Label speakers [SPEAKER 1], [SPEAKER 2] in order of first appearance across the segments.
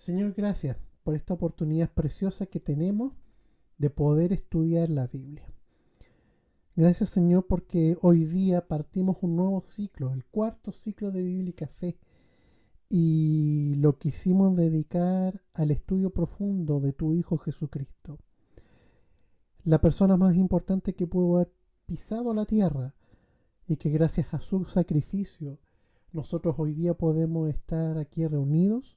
[SPEAKER 1] Señor, gracias por esta oportunidad preciosa que tenemos de poder estudiar la Biblia. Gracias, Señor, porque hoy día partimos un nuevo ciclo, el cuarto ciclo de Bíblica Fe, y lo quisimos dedicar al estudio profundo de tu Hijo Jesucristo, la persona más importante que pudo haber pisado la tierra y que gracias a su sacrificio nosotros hoy día podemos estar aquí reunidos,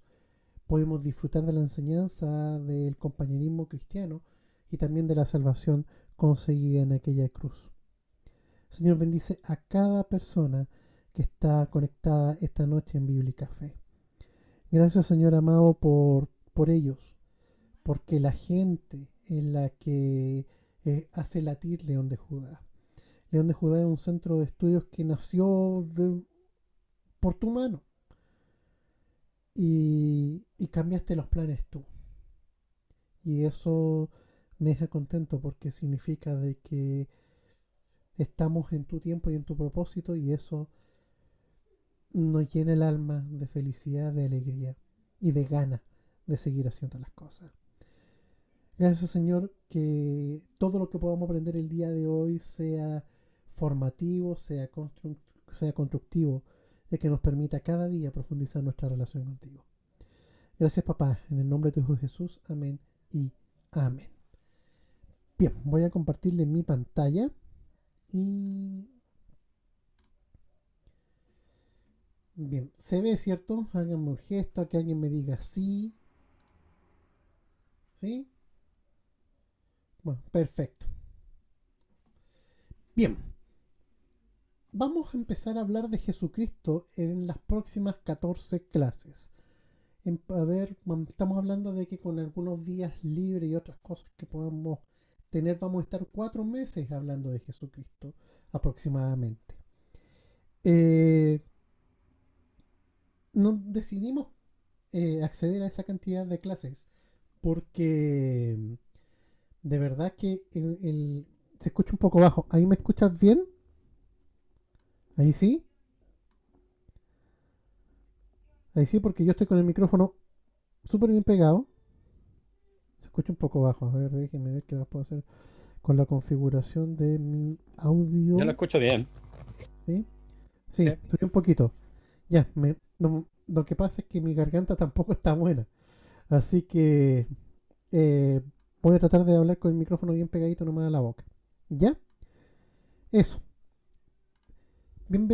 [SPEAKER 1] podemos disfrutar de la enseñanza del compañerismo cristiano y también de la salvación conseguida en aquella cruz. Señor, bendice a cada persona que está conectada esta noche en Bíblica Fe. Gracias, Señor amado, por ellos, porque la gente en la que hace latir León de Judá. León de Judá es un centro de estudios que nació por tu mano y cambiaste los planes tú. Y eso me deja contento porque significa de que estamos en tu tiempo y en tu propósito, y eso nos llena el alma de felicidad, de alegría y de ganas de seguir haciendo las cosas. Gracias, Señor, que todo lo que podamos aprender el día de hoy sea formativo, sea constructivo, de que nos permita cada día profundizar nuestra relación contigo. Gracias, papá, en el nombre de tu Hijo Jesús. Amén y amén. Bien, voy a compartirle mi pantalla y... Bien, se ve, ¿cierto? Háganme un gesto, que alguien me diga sí. ¿Sí? Bueno, perfecto. Bien, vamos a empezar a hablar de Jesucristo en las próximas 14 clases. A ver, estamos hablando de que con algunos días libres y otras cosas que podamos tener, vamos a estar 4 meses hablando de Jesucristo aproximadamente. No decidimos acceder a esa cantidad de clases porque de verdad que se escucha un poco bajo. ¿Ahí me escuchas bien? ¿Ahí sí? Ahí sí, porque yo estoy con el micrófono súper bien pegado. Se escucha un poco bajo. A ver, déjenme ver qué más puedo hacer con la configuración de mi
[SPEAKER 2] Yo lo
[SPEAKER 1] audio.
[SPEAKER 2] escucho bien.
[SPEAKER 1] ¿Sí?
[SPEAKER 2] Sí.
[SPEAKER 1] Sí, subí un poquito. Ya, lo que pasa es que mi garganta tampoco está buena. Así que eh, voy a tratar de hablar con el micrófono bien pegadito nomás a la boca. ¿Ya? Eso. Bien,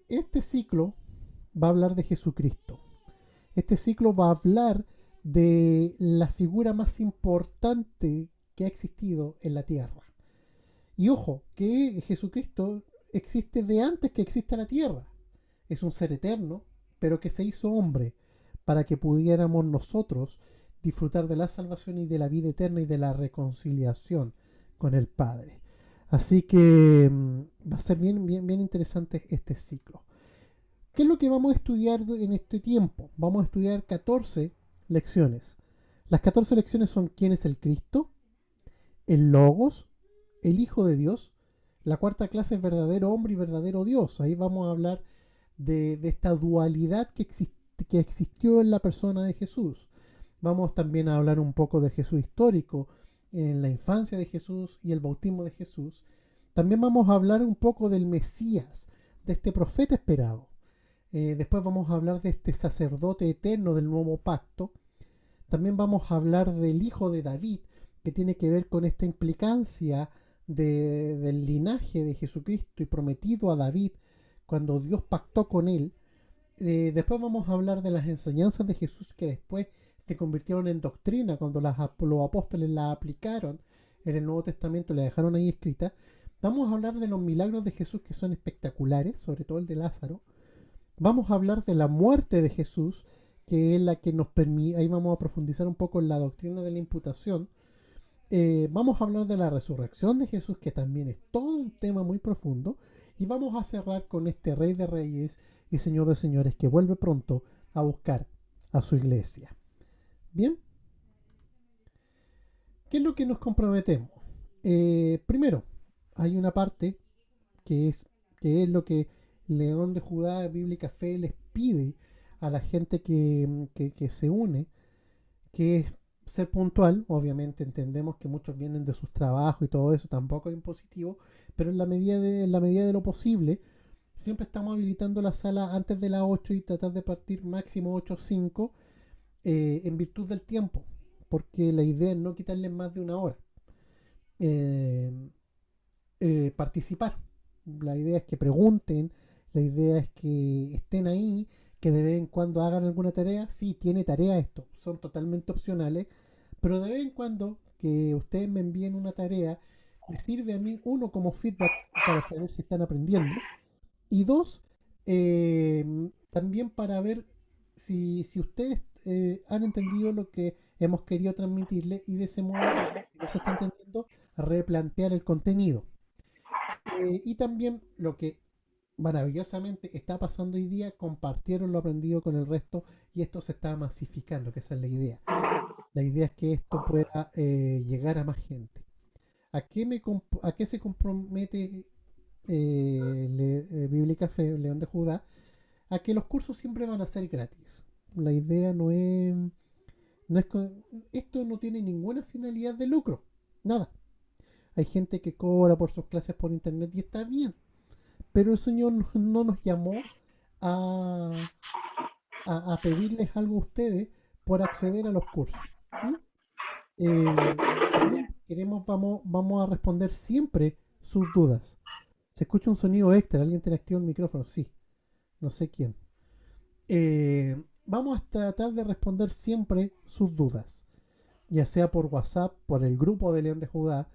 [SPEAKER 1] este ciclo va a hablar de Jesucristo. Este ciclo va a hablar de la figura más importante que ha existido en la tierra. Y ojo, que Jesucristo existe de antes que exista la tierra. Es un ser eterno, pero que se hizo hombre para que pudiéramos nosotros disfrutar de la salvación y de la vida eterna y de la reconciliación con el Padre. Así que va a ser bien interesante este ciclo. ¿Qué es lo que vamos a estudiar en este tiempo? Vamos a estudiar 14 lecciones. Las 14 lecciones son: ¿quién es el Cristo? El Logos, el Hijo de Dios. La cuarta clase es verdadero hombre y verdadero Dios. Ahí vamos a hablar de esta dualidad que existió en la persona de Jesús. Vamos también a hablar un poco del Jesús histórico, en la infancia de Jesús y el bautismo de Jesús. También vamos a hablar un poco del Mesías, de este profeta esperado. Después vamos a hablar de este sacerdote eterno del nuevo pacto. También vamos a hablar del hijo de David, que tiene que ver con esta implicancia del linaje de Jesucristo y prometido a David cuando Dios pactó con él. Después vamos a hablar de las enseñanzas de Jesús que después se convirtieron en doctrina cuando los apóstoles las aplicaron en el Nuevo Testamento y la dejaron ahí escrita. Vamos a hablar de los milagros de Jesús que son espectaculares, sobre todo el de Lázaro. Vamos a hablar de la muerte de Jesús, que es la que nos permite, ahí vamos a profundizar un poco en la doctrina de la imputación. Vamos a hablar de la resurrección de Jesús, que también es todo un tema muy profundo. Y vamos a cerrar con este Rey de Reyes y Señor de Señores que vuelve pronto a buscar a su iglesia. Bien, ¿qué es lo que nos comprometemos? Primero, hay una parte que es, que es lo que León de Judá Bíblica Fe les pide a la gente que se une. que es ser puntual. Obviamente entendemos que muchos vienen de sus trabajos y todo eso, tampoco es impositivo, pero en la medida de lo posible, siempre estamos habilitando la sala antes de las 8 y tratar de partir máximo 8:05 en virtud del tiempo, porque la idea es no quitarles más de una hora. Eh, Participar. La idea es que pregunten, la idea es que estén ahí, que de vez en cuando hagan alguna tarea. Sí, tiene tarea esto, son totalmente opcionales, pero de vez en cuando que ustedes me envíen una tarea, me sirve a mí, uno, como feedback para saber si están aprendiendo, y dos, también para ver si ustedes han entendido lo que hemos querido transmitirles y de ese modo, si no se está entendiendo, replantear el contenido. Y también lo que maravillosamente está pasando hoy día, compartieron lo aprendido con el resto y esto se está masificando, que esa es la idea. La idea es que esto pueda llegar a más gente. ¿A qué se compromete Biblia y Café, León de Judá? A que los cursos siempre van a ser gratis. La idea no es esto no tiene ninguna finalidad de lucro, nada. Hay gente que cobra por sus clases por internet y está bien, pero el Señor no nos llamó a, a pedirles algo a ustedes por acceder a los cursos. ¿Mm? También vamos a responder siempre sus dudas. Se escucha un sonido extra, alguien tiene activo el micrófono, sí, no sé quién. Vamos a tratar de responder siempre sus dudas, ya sea por WhatsApp, por el grupo de León de Judá,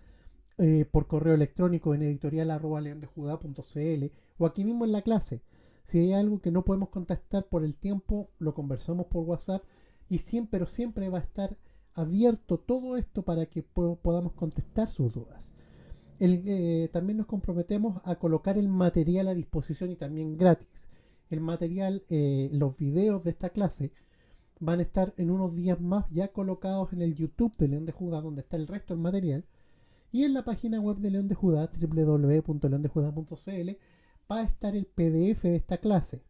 [SPEAKER 1] por correo electrónico en editorial@leondejudá.cl o aquí mismo en la clase. Si hay algo que no podemos contestar por el tiempo, lo conversamos por WhatsApp y siempre, pero siempre va a estar abierto todo esto para que podamos contestar sus dudas. También nos comprometemos a colocar el material a disposición y también gratis. El material, los videos de esta clase van a estar en unos días más ya colocados en el YouTube de León de Judá, donde está el resto del material, y en la página web de León de Judá, www.leondejudá.cl, va a estar el PDF de esta clase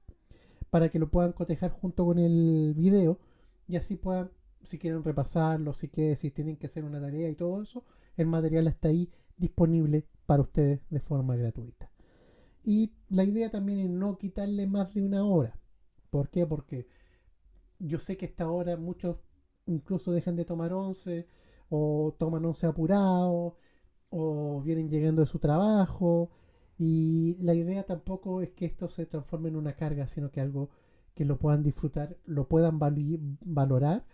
[SPEAKER 1] para que lo puedan cotejar junto con el video y así puedan, si quieren repasarlo, si tienen que hacer una tarea y todo eso, el material está ahí disponible para ustedes de forma gratuita. Y la idea también es no quitarle más de una hora. ¿Por qué? Porque yo sé que a esta hora muchos incluso dejan de tomar once o toman once apurado o vienen llegando de su trabajo, y la idea tampoco es que esto se transforme en una carga, sino que algo que lo puedan disfrutar, lo puedan valorar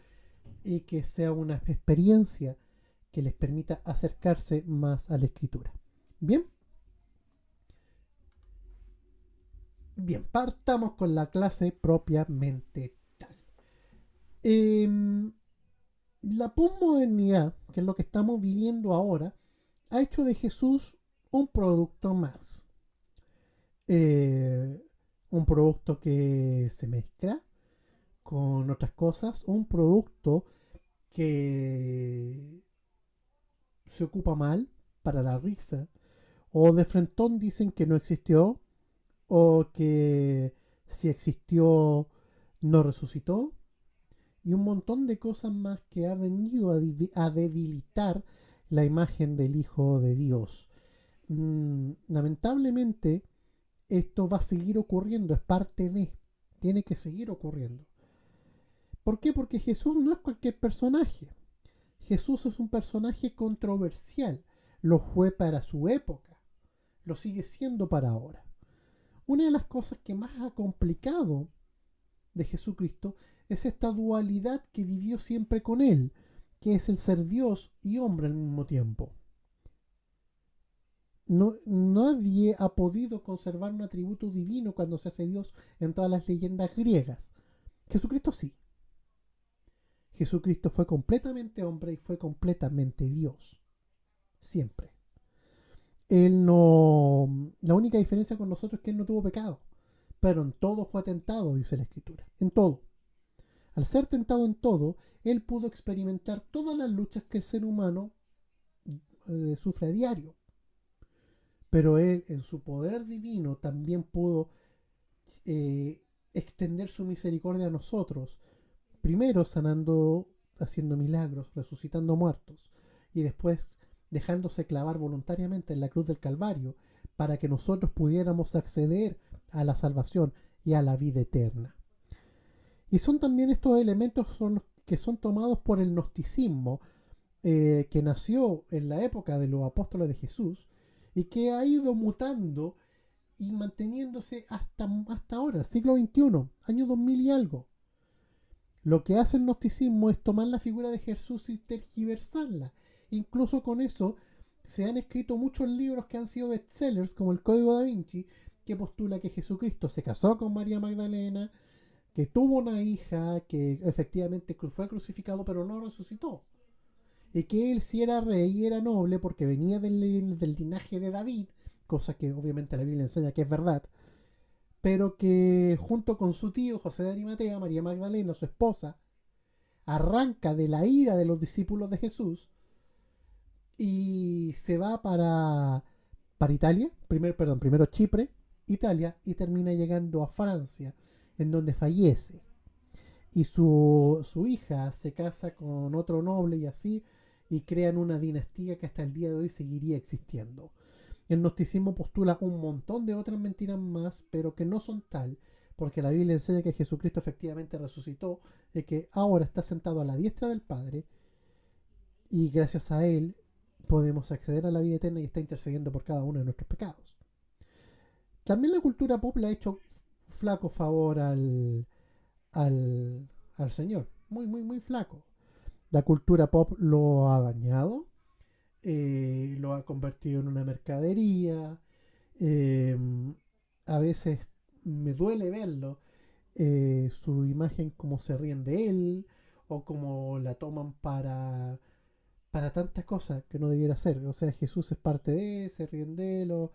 [SPEAKER 1] y que sea una experiencia que les permita acercarse más a la escritura. Bien, bien, partamos con la clase propiamente tal. La posmodernidad, que es lo que estamos viviendo ahora, ha hecho de Jesús un producto más. eh, un producto que se mezcla con otras cosas, un producto que se ocupa mal para la risa, o de frentón dicen que no existió, o que si existió no resucitó, y un montón de cosas más que ha venido a debilitar la imagen del Hijo de Dios. Lamentablemente, esto va a seguir ocurriendo, es parte de, tiene que seguir ocurriendo. ¿Por qué? Porque Jesús no es cualquier personaje. Jesús es un personaje controversial. Lo fue para su época, lo sigue siendo para ahora. Una de las cosas que más ha complicado de Jesucristo es esta dualidad que vivió siempre con él, que es el ser Dios y hombre al mismo tiempo. No, nadie ha podido conservar un atributo divino cuando se hace Dios en todas las leyendas griegas. Jesucristo sí. Jesucristo fue completamente hombre y fue completamente Dios. Siempre. Él no. La única diferencia con nosotros es que él no tuvo pecado. Pero en todo fue tentado, dice la Escritura. En todo. Al ser tentado en todo, él pudo experimentar todas las luchas que el ser humano sufre a diario. Pero él, en su poder divino, también pudo eh, extender su misericordia a nosotros. Primero sanando haciendo milagros, resucitando muertos y después dejándose clavar voluntariamente en la cruz del Calvario para que nosotros pudiéramos acceder a la salvación y a la vida eterna. Y son también estos elementos que son tomados por el gnosticismo, que nació en la época de los apóstoles de Jesús y que ha ido mutando y manteniéndose hasta ahora, siglo XXI, año 2000 y algo. Lo que hace el gnosticismo es tomar la figura de Jesús y tergiversarla. Incluso con eso se han escrito muchos libros que han sido bestsellers, como el Código da Vinci, que postula que Jesucristo se casó con María Magdalena, que tuvo una hija, que efectivamente fue crucificado pero no resucitó. Y que él sí era rey y era noble porque venía del linaje de David, cosa que obviamente la Biblia enseña que es verdad, pero que junto con su tío José de Arimatea, María Magdalena, su esposa, arranca de la ira de los discípulos de Jesús y se va para Italia, primero Chipre, Italia, y termina llegando a Francia, en donde fallece. Y su hija se casa con otro noble y así, y crean una dinastía que hasta el día de hoy seguiría existiendo. El gnosticismo postula un montón de otras mentiras más, pero que no son tal, porque la Biblia enseña que Jesucristo efectivamente resucitó y que ahora está sentado a la diestra del Padre y gracias a Él podemos acceder a la vida eterna y está intercediendo por cada uno de nuestros pecados. También la cultura pop le ha hecho flaco favor al Señor, muy, muy, muy flaco. La cultura pop lo ha dañado, lo ha convertido en una mercadería. eh, a veces me duele verlo, su imagen, como se ríen de él o como la toman para tantas cosas que no debiera ser. O sea, Jesús es parte de él, se ríen de él,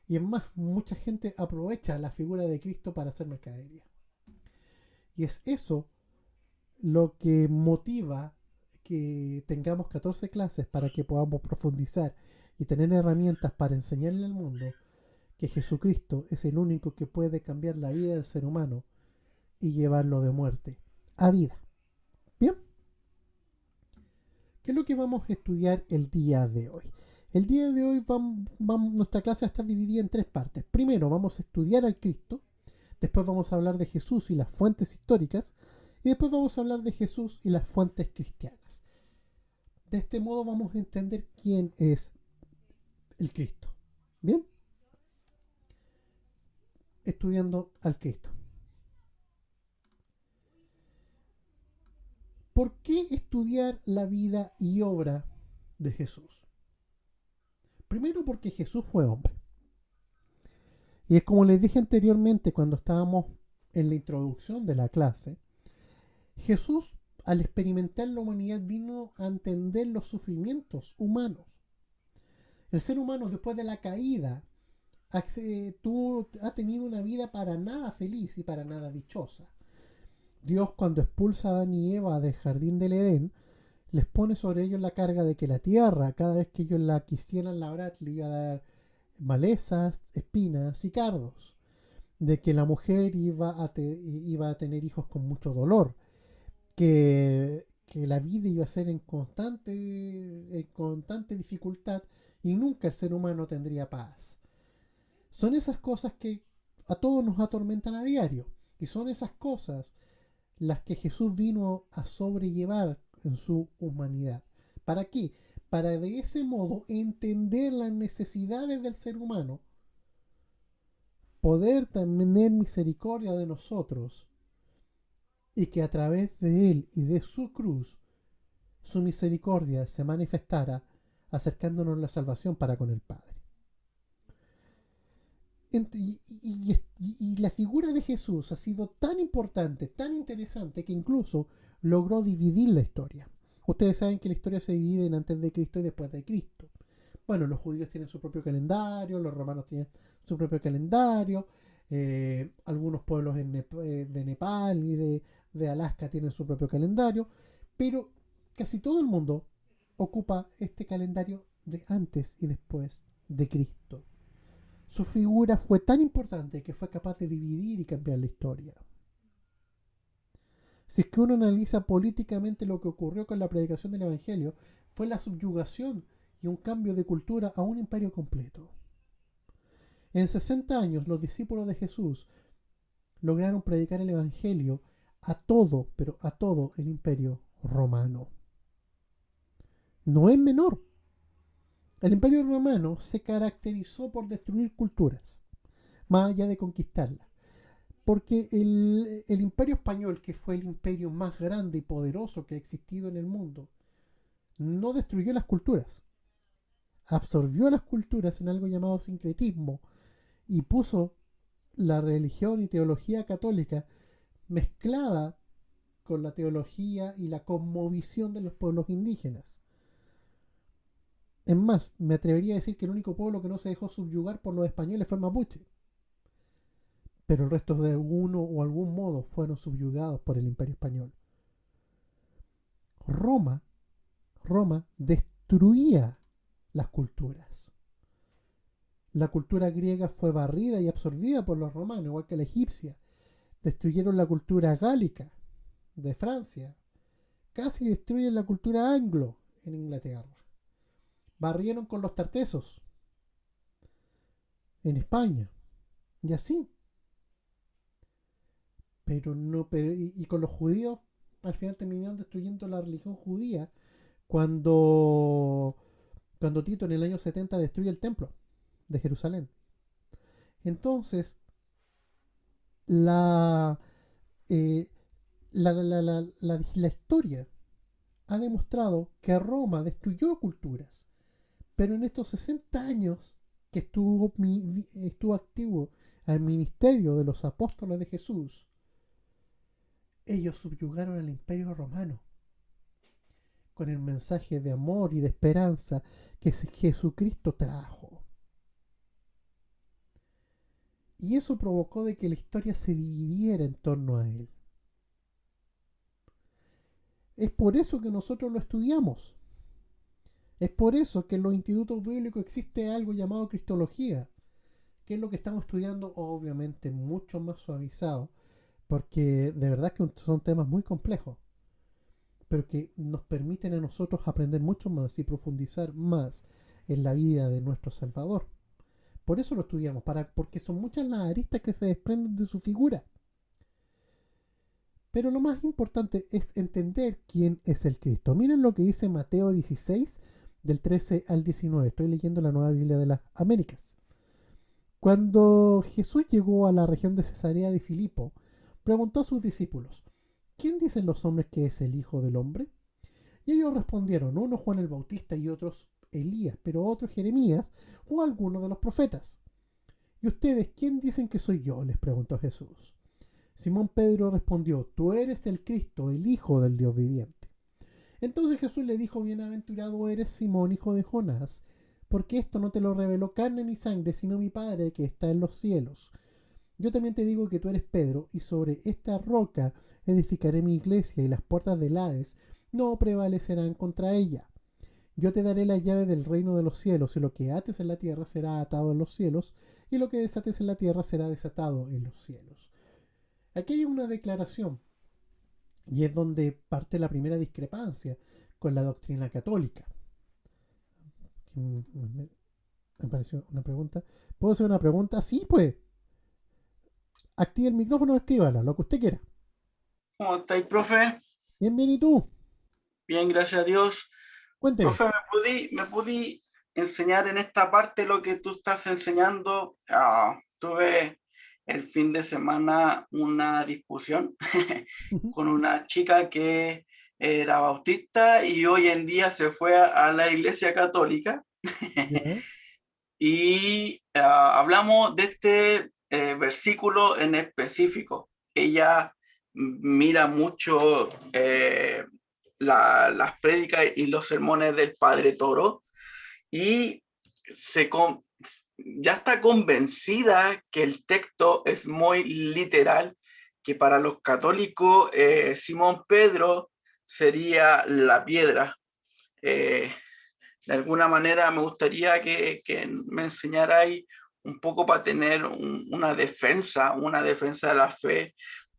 [SPEAKER 1] y es más, mucha gente aprovecha la figura de Cristo para hacer mercadería. Y es eso lo que motiva que tengamos 14 clases para que podamos profundizar y tener herramientas para enseñarle al mundo que Jesucristo es el único que puede cambiar la vida del ser humano y llevarlo de muerte a vida. Bien, ¿qué es lo que vamos a estudiar el día de hoy? El día de hoy nuestra clase va a estar dividida en tres partes. Primero vamos a estudiar al Cristo, después vamos a hablar de Jesús y las fuentes históricas, y después vamos a hablar de Jesús y las fuentes cristianas. De este modo vamos a entender quién es el Cristo. Bien, estudiando al Cristo. ¿Por qué estudiar la vida y obra de Jesús? Primero porque Jesús fue hombre. Y es como les dije anteriormente cuando estábamos en la introducción de la clase, Jesús al experimentar la humanidad vino a entender los sufrimientos humanos. El ser humano después de la caída ha tenido una vida para nada feliz y para nada dichosa. Dios, cuando expulsa a Adán y Eva del jardín del Edén, les pone sobre ellos la carga de que la tierra, cada vez que ellos la quisieran labrar, le iba a dar malezas, espinas y cardos. De que la mujer iba a tener hijos con mucho dolor. Que la vida iba a ser en constante dificultad y nunca el ser humano tendría paz. Son esas cosas que a todos nos atormentan a diario. Y son esas cosas las que Jesús vino a sobrellevar en su humanidad. ¿Para qué? Para de ese modo entender las necesidades del ser humano, poder tener misericordia de nosotros y que a través de Él y de su cruz su misericordia se manifestara acercándonos la salvación para con el Padre. Y la figura de Jesús ha sido tan importante, tan interesante, que incluso logró dividir la historia. Ustedes saben que la historia se divide en antes de Cristo y después de Cristo. Bueno, los judíos tienen su propio calendario, los romanos tienen su propio calendario, algunos pueblos de Nepal y de Alaska tienen su propio calendario, pero casi todo el mundo ocupa este calendario de antes y después de Cristo. Su figura fue tan importante que fue capaz de dividir y cambiar la historia. Si es que uno analiza políticamente lo que ocurrió con la predicación del Evangelio, fue la subyugación y un cambio de cultura a un imperio completo. En 60 años los discípulos de Jesús lograron predicar el Evangelio a todo, pero a todo el imperio romano. No es menor. El imperio romano se caracterizó por destruir culturas, más allá de conquistarlas. Porque el imperio español, que fue el imperio más grande y poderoso que ha existido en el mundo, no destruyó las culturas, absorbió las culturas en algo llamado sincretismo y puso la religión y teología católica mezclada con la teología y la cosmovisión de los pueblos indígenas. Es más, me atrevería a decir que el único pueblo que no se dejó subyugar por los españoles fue el mapuche, pero el resto de alguno o algún modo fueron subyugados por el imperio español. Roma, Roma destruía las culturas. La cultura griega fue barrida y absorbida por los romanos, igual que la egipcia. Destruyeron la cultura gálica de Francia. Casi destruyen la cultura anglo en Inglaterra. Barrieron con los tartesos en España. Y así. Pero no, y con los judíos, al final terminaron destruyendo la religión judía cuando, cuando Tito en el año 70 destruye el templo de Jerusalén. Entonces, la, eh, la historia ha demostrado que Roma destruyó culturas, pero en estos 60 años que estuvo activo al ministerio de los apóstoles de Jesús, ellos subyugaron al imperio romano con el mensaje de amor y de esperanza que Jesucristo trajo. Y eso provocó de que la historia se dividiera en torno a él. Es por eso que nosotros lo estudiamos. Es por eso que en los institutos bíblicos existe algo llamado cristología, que es lo que estamos estudiando, obviamente mucho más suavizado, porque de verdad que son temas muy complejos, pero que nos permiten a nosotros aprender mucho más y profundizar más en la vida de nuestro Salvador. Por eso lo estudiamos, porque son muchas las aristas que se desprenden de su figura. Pero lo más importante es entender quién es el Cristo. Miren lo que dice Mateo 16, del 13 al 19. Estoy leyendo la Nueva Biblia de las Américas. Cuando Jesús llegó a la región de Cesarea de Filipo, preguntó a sus discípulos, ¿quién dicen los hombres que es el Hijo del Hombre? Y ellos respondieron, uno Juan el Bautista y otros Elías, pero otro Jeremías o alguno de los profetas. ¿Y ustedes quién dicen que soy yo?, les preguntó Jesús. Simón Pedro respondió, tú eres el Cristo, el Hijo del Dios viviente. Entonces Jesús le dijo, bienaventurado eres Simón, hijo de Jonás, porque esto no te lo reveló carne ni sangre, sino mi Padre que está en los cielos. Yo también te digo que tú eres Pedro, y sobre esta roca edificaré mi iglesia, y las puertas del Hades no prevalecerán contra ella. Yo te daré la llave del reino de los cielos, y lo que ates en la tierra será atado en los cielos, y lo que desates en la tierra será desatado en los cielos. Aquí hay una declaración, y es donde parte la primera discrepancia con la doctrina católica. Me pareció una pregunta. ¿Puedo hacer una pregunta? Sí, pues. Active el micrófono o escríbala, lo que usted quiera.
[SPEAKER 2] ¿Cómo estáis, profe?
[SPEAKER 1] Bien, bien, ¿y tú?
[SPEAKER 2] Bien, gracias a Dios.
[SPEAKER 1] Cuénteme.
[SPEAKER 2] Profe, ¿me pudí enseñar en esta parte lo que tú estás enseñando? Tuve el fin de semana una discusión con una chica que era bautista y hoy en día se fue a la iglesia católica
[SPEAKER 1] ¿Ya?
[SPEAKER 2] y hablamos de este versículo en específico. Ella mira mucho las prédicas y los sermones del Padre Toro y ya está convencida que el texto es muy literal, que para los católicos Simón Pedro sería la piedra. Eh, de alguna manera me gustaría que me enseñarais un poco para tener una defensa de la fe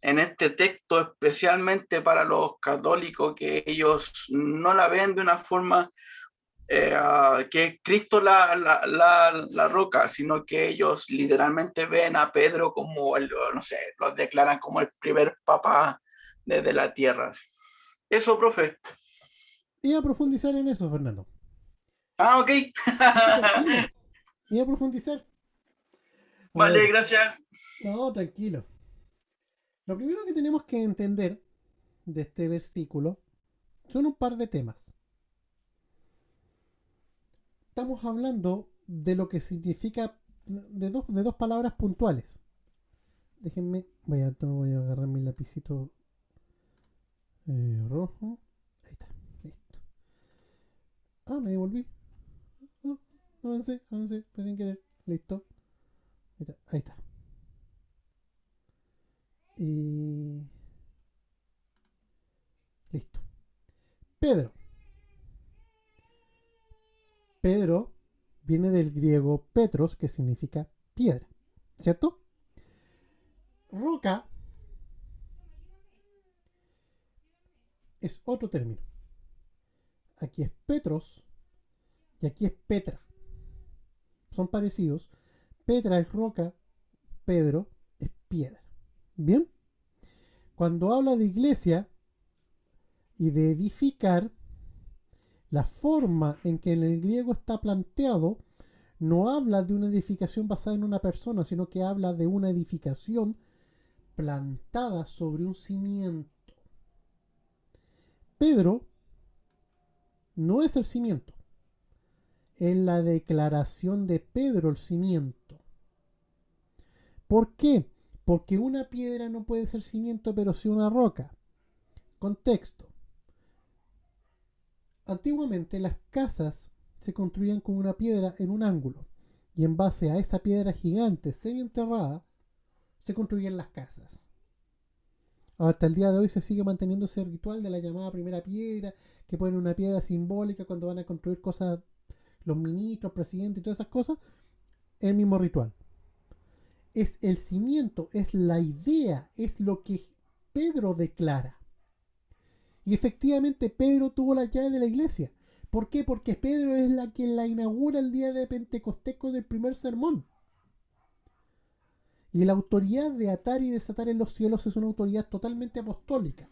[SPEAKER 2] en este texto, especialmente para los católicos, que ellos no la ven de una forma que es Cristo la roca, sino que ellos literalmente ven a Pedro como, no sé, los declaran como el primer papa desde la tierra. Eso, profe.
[SPEAKER 1] Iba a profundizar en eso, Fernando.
[SPEAKER 2] Ah, ok.
[SPEAKER 1] No, tranquilo. Iba a profundizar. A
[SPEAKER 2] Vale,
[SPEAKER 1] ver,
[SPEAKER 2] gracias.
[SPEAKER 1] no, tranquilo. Lo primero que tenemos que entender de este versículo son un par de temas. Estamos hablando de lo que significa de dos palabras puntuales. Déjenme, voy a agarrar mi lapicito rojo. Ahí está, listo. Ah, me devolví. Ah, avancé, fue sin querer. Listo. Ahí está. Y listo. Pedro. Pedro viene del griego Petros, que significa piedra. ¿Cierto? Roca es otro término. Aquí es Petros y aquí es Petra. Son parecidos. Petra es roca, Pedro es piedra. Bien. Cuando habla de iglesia y de edificar, la forma en que en el griego está planteado no habla de una edificación basada en una persona, sino que habla de una edificación plantada sobre un cimiento. Pedro no es el cimiento, es la declaración de Pedro el cimiento. ¿Por qué? Porque una piedra no puede ser cimiento, pero sí una roca. Contexto. Antiguamente las casas se construían con una piedra en un ángulo y en base a esa piedra gigante semienterrada se construían las casas. Hasta el día de hoy se sigue manteniendo ese ritual de la llamada primera piedra, que ponen una piedra simbólica cuando van a construir cosas, los ministros, presidentes y todas esas cosas, el mismo ritual. Es el cimiento, es la idea, es lo que Pedro declara. Y efectivamente Pedro tuvo la llave de la iglesia. ¿Por qué? Porque Pedro es la que la inaugura el día de Pentecostés con el primer sermón. Y la autoridad de atar y desatar en los cielos es una autoridad totalmente apostólica.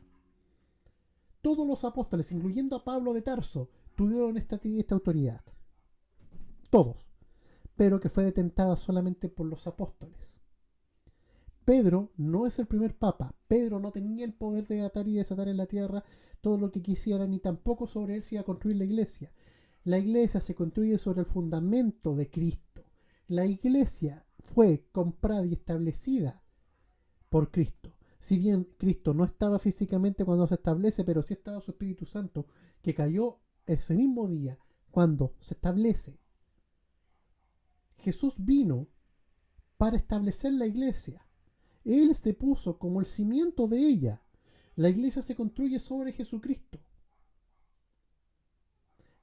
[SPEAKER 1] Todos los apóstoles, incluyendo a Pablo de Tarso, tuvieron esta autoridad. Todos. Pero que fue detentada solamente por los apóstoles. Pedro no es el primer papa. Pedro no tenía el poder de atar y desatar en la tierra todo lo que quisiera, ni tampoco sobre él se iba a construir la iglesia. La iglesia se construye sobre el fundamento de Cristo. La iglesia fue comprada y establecida por Cristo. Si bien Cristo no estaba físicamente cuando se establece, pero sí estaba su Espíritu Santo, que cayó ese mismo día cuando se establece. Jesús vino para establecer la iglesia. Él se puso como el cimiento de ella. La iglesia se construye sobre Jesucristo.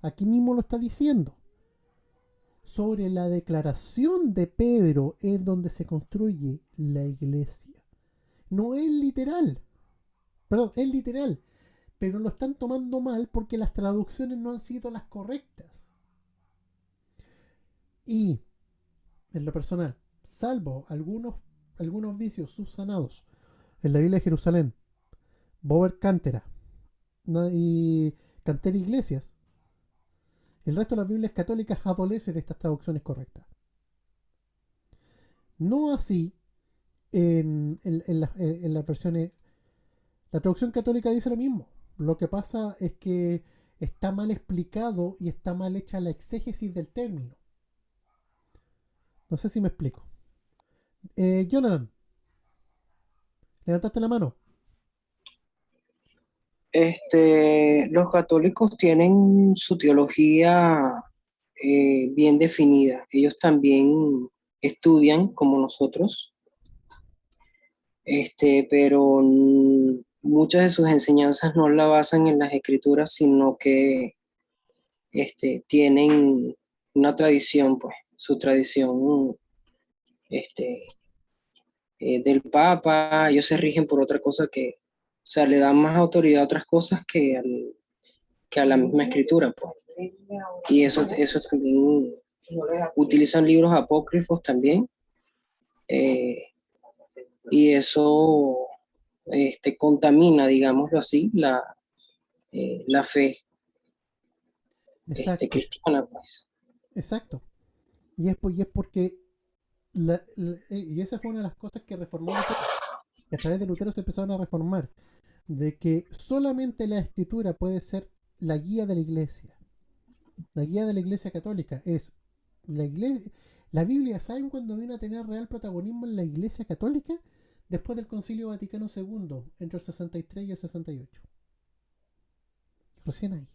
[SPEAKER 1] Aquí mismo lo está diciendo. Sobre la declaración de Pedro es donde se construye la iglesia. No es literal. Perdón, es literal. Pero lo están tomando mal porque las traducciones no han sido las correctas. Y, en lo personal, salvo algunos vicios subsanados en la Biblia de Jerusalén, Bober Cántera y Cantera Iglesias, el resto de las Biblias católicas adolece de estas traducciones correctas. No así en las versiones. La traducción católica dice lo mismo. Lo que pasa es que está mal explicado y está mal hecha la exégesis del término. No sé si me explico. Jonathan, levantaste la mano.
[SPEAKER 3] Los católicos tienen su teología bien definida. Ellos también estudian como nosotros, pero muchas de sus enseñanzas no la basan en las escrituras, sino que tienen una tradición, pues, su tradición este, del Papa. Ellos se rigen por otra cosa o sea, le dan más autoridad a otras cosas que a la misma escritura, pues. Y eso también utilizan libros apócrifos también, eh, y eso contamina, digámoslo así, la fe
[SPEAKER 1] Exacto,
[SPEAKER 3] cristiana, pues.
[SPEAKER 1] exacto. Y es porque, y esa fue una de las cosas que reformó Lutero, que a través de Lutero se empezaron a reformar, de que solamente la escritura puede ser la guía de la iglesia. La guía de la iglesia católica es la iglesia. La Biblia, ¿saben cuándo vino a tener real protagonismo en la iglesia católica? Después del Concilio Vaticano II, entre el 63 y el 68. Recién ahí,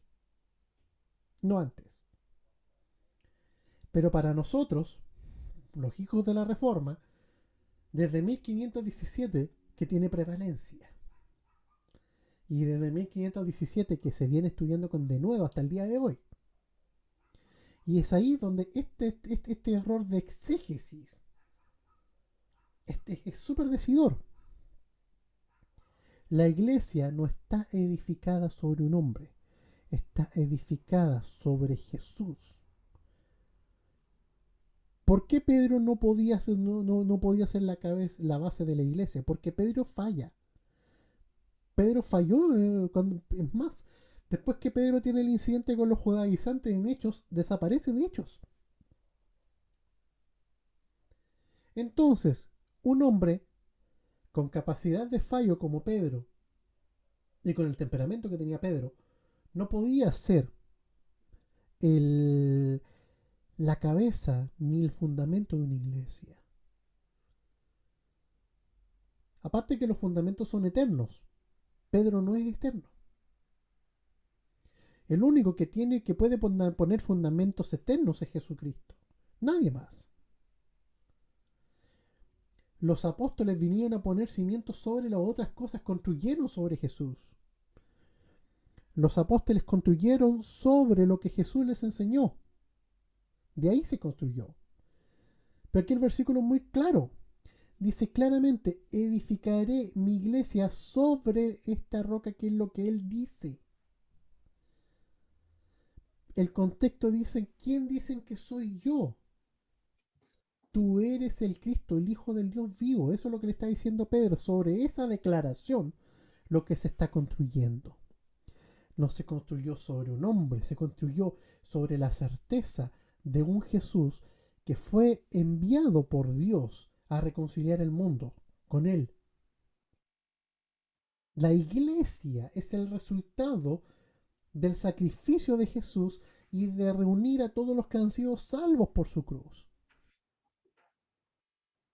[SPEAKER 1] no antes. Pero para nosotros, los hijos de la Reforma, desde 1517 que tiene prevalencia. Y desde 1517 que se viene estudiando con denuedo hasta el día de hoy. Y es ahí donde este error de exégesis es súper decidor. La iglesia no está edificada sobre un hombre, está edificada sobre Jesús. ¿Por qué Pedro no podía ser, no podía ser la base de la iglesia? Porque Pedro falla. Pedro falló, es más, después que Pedro tiene el incidente con los judaizantes en Hechos, desaparecen Hechos. Entonces, un hombre con capacidad de fallo como Pedro y con el temperamento que tenía Pedro, no podía ser el, la cabeza ni el fundamento de una iglesia. Aparte que los fundamentos son eternos, Pedro no es eterno. El único que puede poner fundamentos eternos es Jesucristo. Nadie más. Los apóstoles vinieron a poner cimientos sobre las otras cosas, construyeron sobre Jesús. Los apóstoles construyeron sobre lo que Jesús les enseñó. De ahí se construyó. Pero aquí el versículo es muy claro. Dice claramente, edificaré mi iglesia sobre esta roca, que es lo que él dice. El contexto dice, ¿quién dicen que soy yo? Tú eres el Cristo, el Hijo del Dios vivo. Eso es lo que le está diciendo Pedro. Sobre esa declaración, lo que se está construyendo. No se construyó sobre un hombre, se construyó sobre la certeza de un Jesús que fue enviado por Dios a reconciliar el mundo con él. La iglesia es el resultado del sacrificio de Jesús y de reunir a todos los que han sido salvos por su cruz.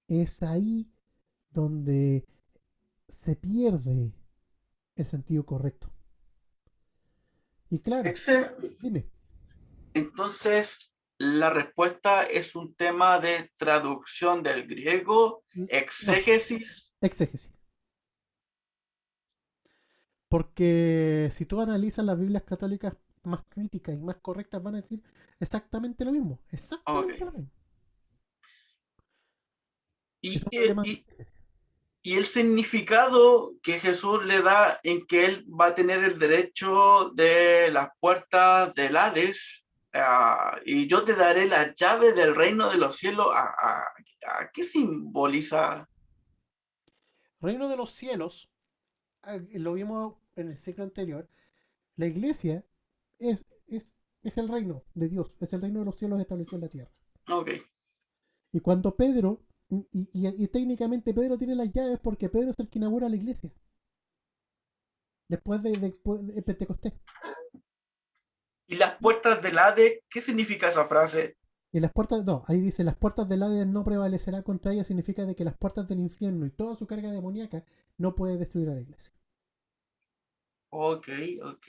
[SPEAKER 1] Es ahí donde se pierde el sentido correcto. Y claro,
[SPEAKER 2] Exe,
[SPEAKER 1] dime.
[SPEAKER 2] entonces, la respuesta es un tema de traducción del griego,
[SPEAKER 1] No,
[SPEAKER 2] exégesis.
[SPEAKER 1] exégesis. Porque si tú analizas las Biblias católicas más críticas y más correctas, van a decir exactamente lo mismo.
[SPEAKER 2] Ok.
[SPEAKER 1] Exactamente lo mismo. Es
[SPEAKER 2] Y,
[SPEAKER 1] un
[SPEAKER 2] y-
[SPEAKER 1] problema de
[SPEAKER 2] y-
[SPEAKER 1] exégesis.
[SPEAKER 2] y el significado que Jesús le da en que él va a tener el derecho de las puertas del Hades, y yo te daré la llave del reino de los cielos, ¿a qué simboliza?
[SPEAKER 1] Reino de los cielos, lo vimos en el siglo anterior. La iglesia es, es, es el reino de Dios, es el reino de los cielos establecido en la tierra.
[SPEAKER 2] Ok.
[SPEAKER 1] Y cuando Pedro, y técnicamente Pedro tiene las llaves porque Pedro es el que inaugura la iglesia. Después de Pentecostés.
[SPEAKER 2] ¿Y las puertas del Hades? ¿Qué significa esa frase?
[SPEAKER 1] Y las puertas, no, ahí dice, las puertas del Hades no prevalecerá contra ella, significa de que las puertas del infierno y toda su carga demoníaca no puede destruir a la iglesia.
[SPEAKER 2] Ok, ok.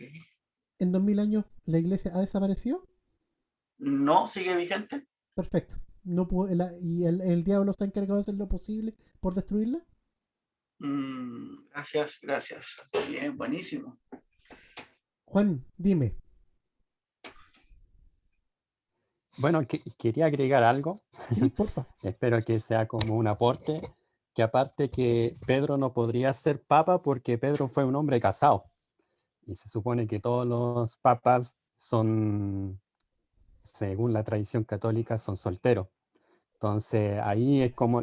[SPEAKER 1] En 2000 años la iglesia ha desaparecido,
[SPEAKER 2] ¿No sigue vigente?
[SPEAKER 1] perfecto. No y el diablo está encargado de hacer lo posible por destruirla.
[SPEAKER 2] Gracias, gracias. Bien, buenísimo.
[SPEAKER 1] Juan, dime.
[SPEAKER 4] Bueno, quería agregar algo.
[SPEAKER 1] Sí, porfa.
[SPEAKER 4] Espero que sea como un aporte. que aparte que Pedro no podría ser papa porque Pedro fue un hombre casado. Y se supone que todos los papas son, según la tradición católica, son solteros. Entonces ahí es como,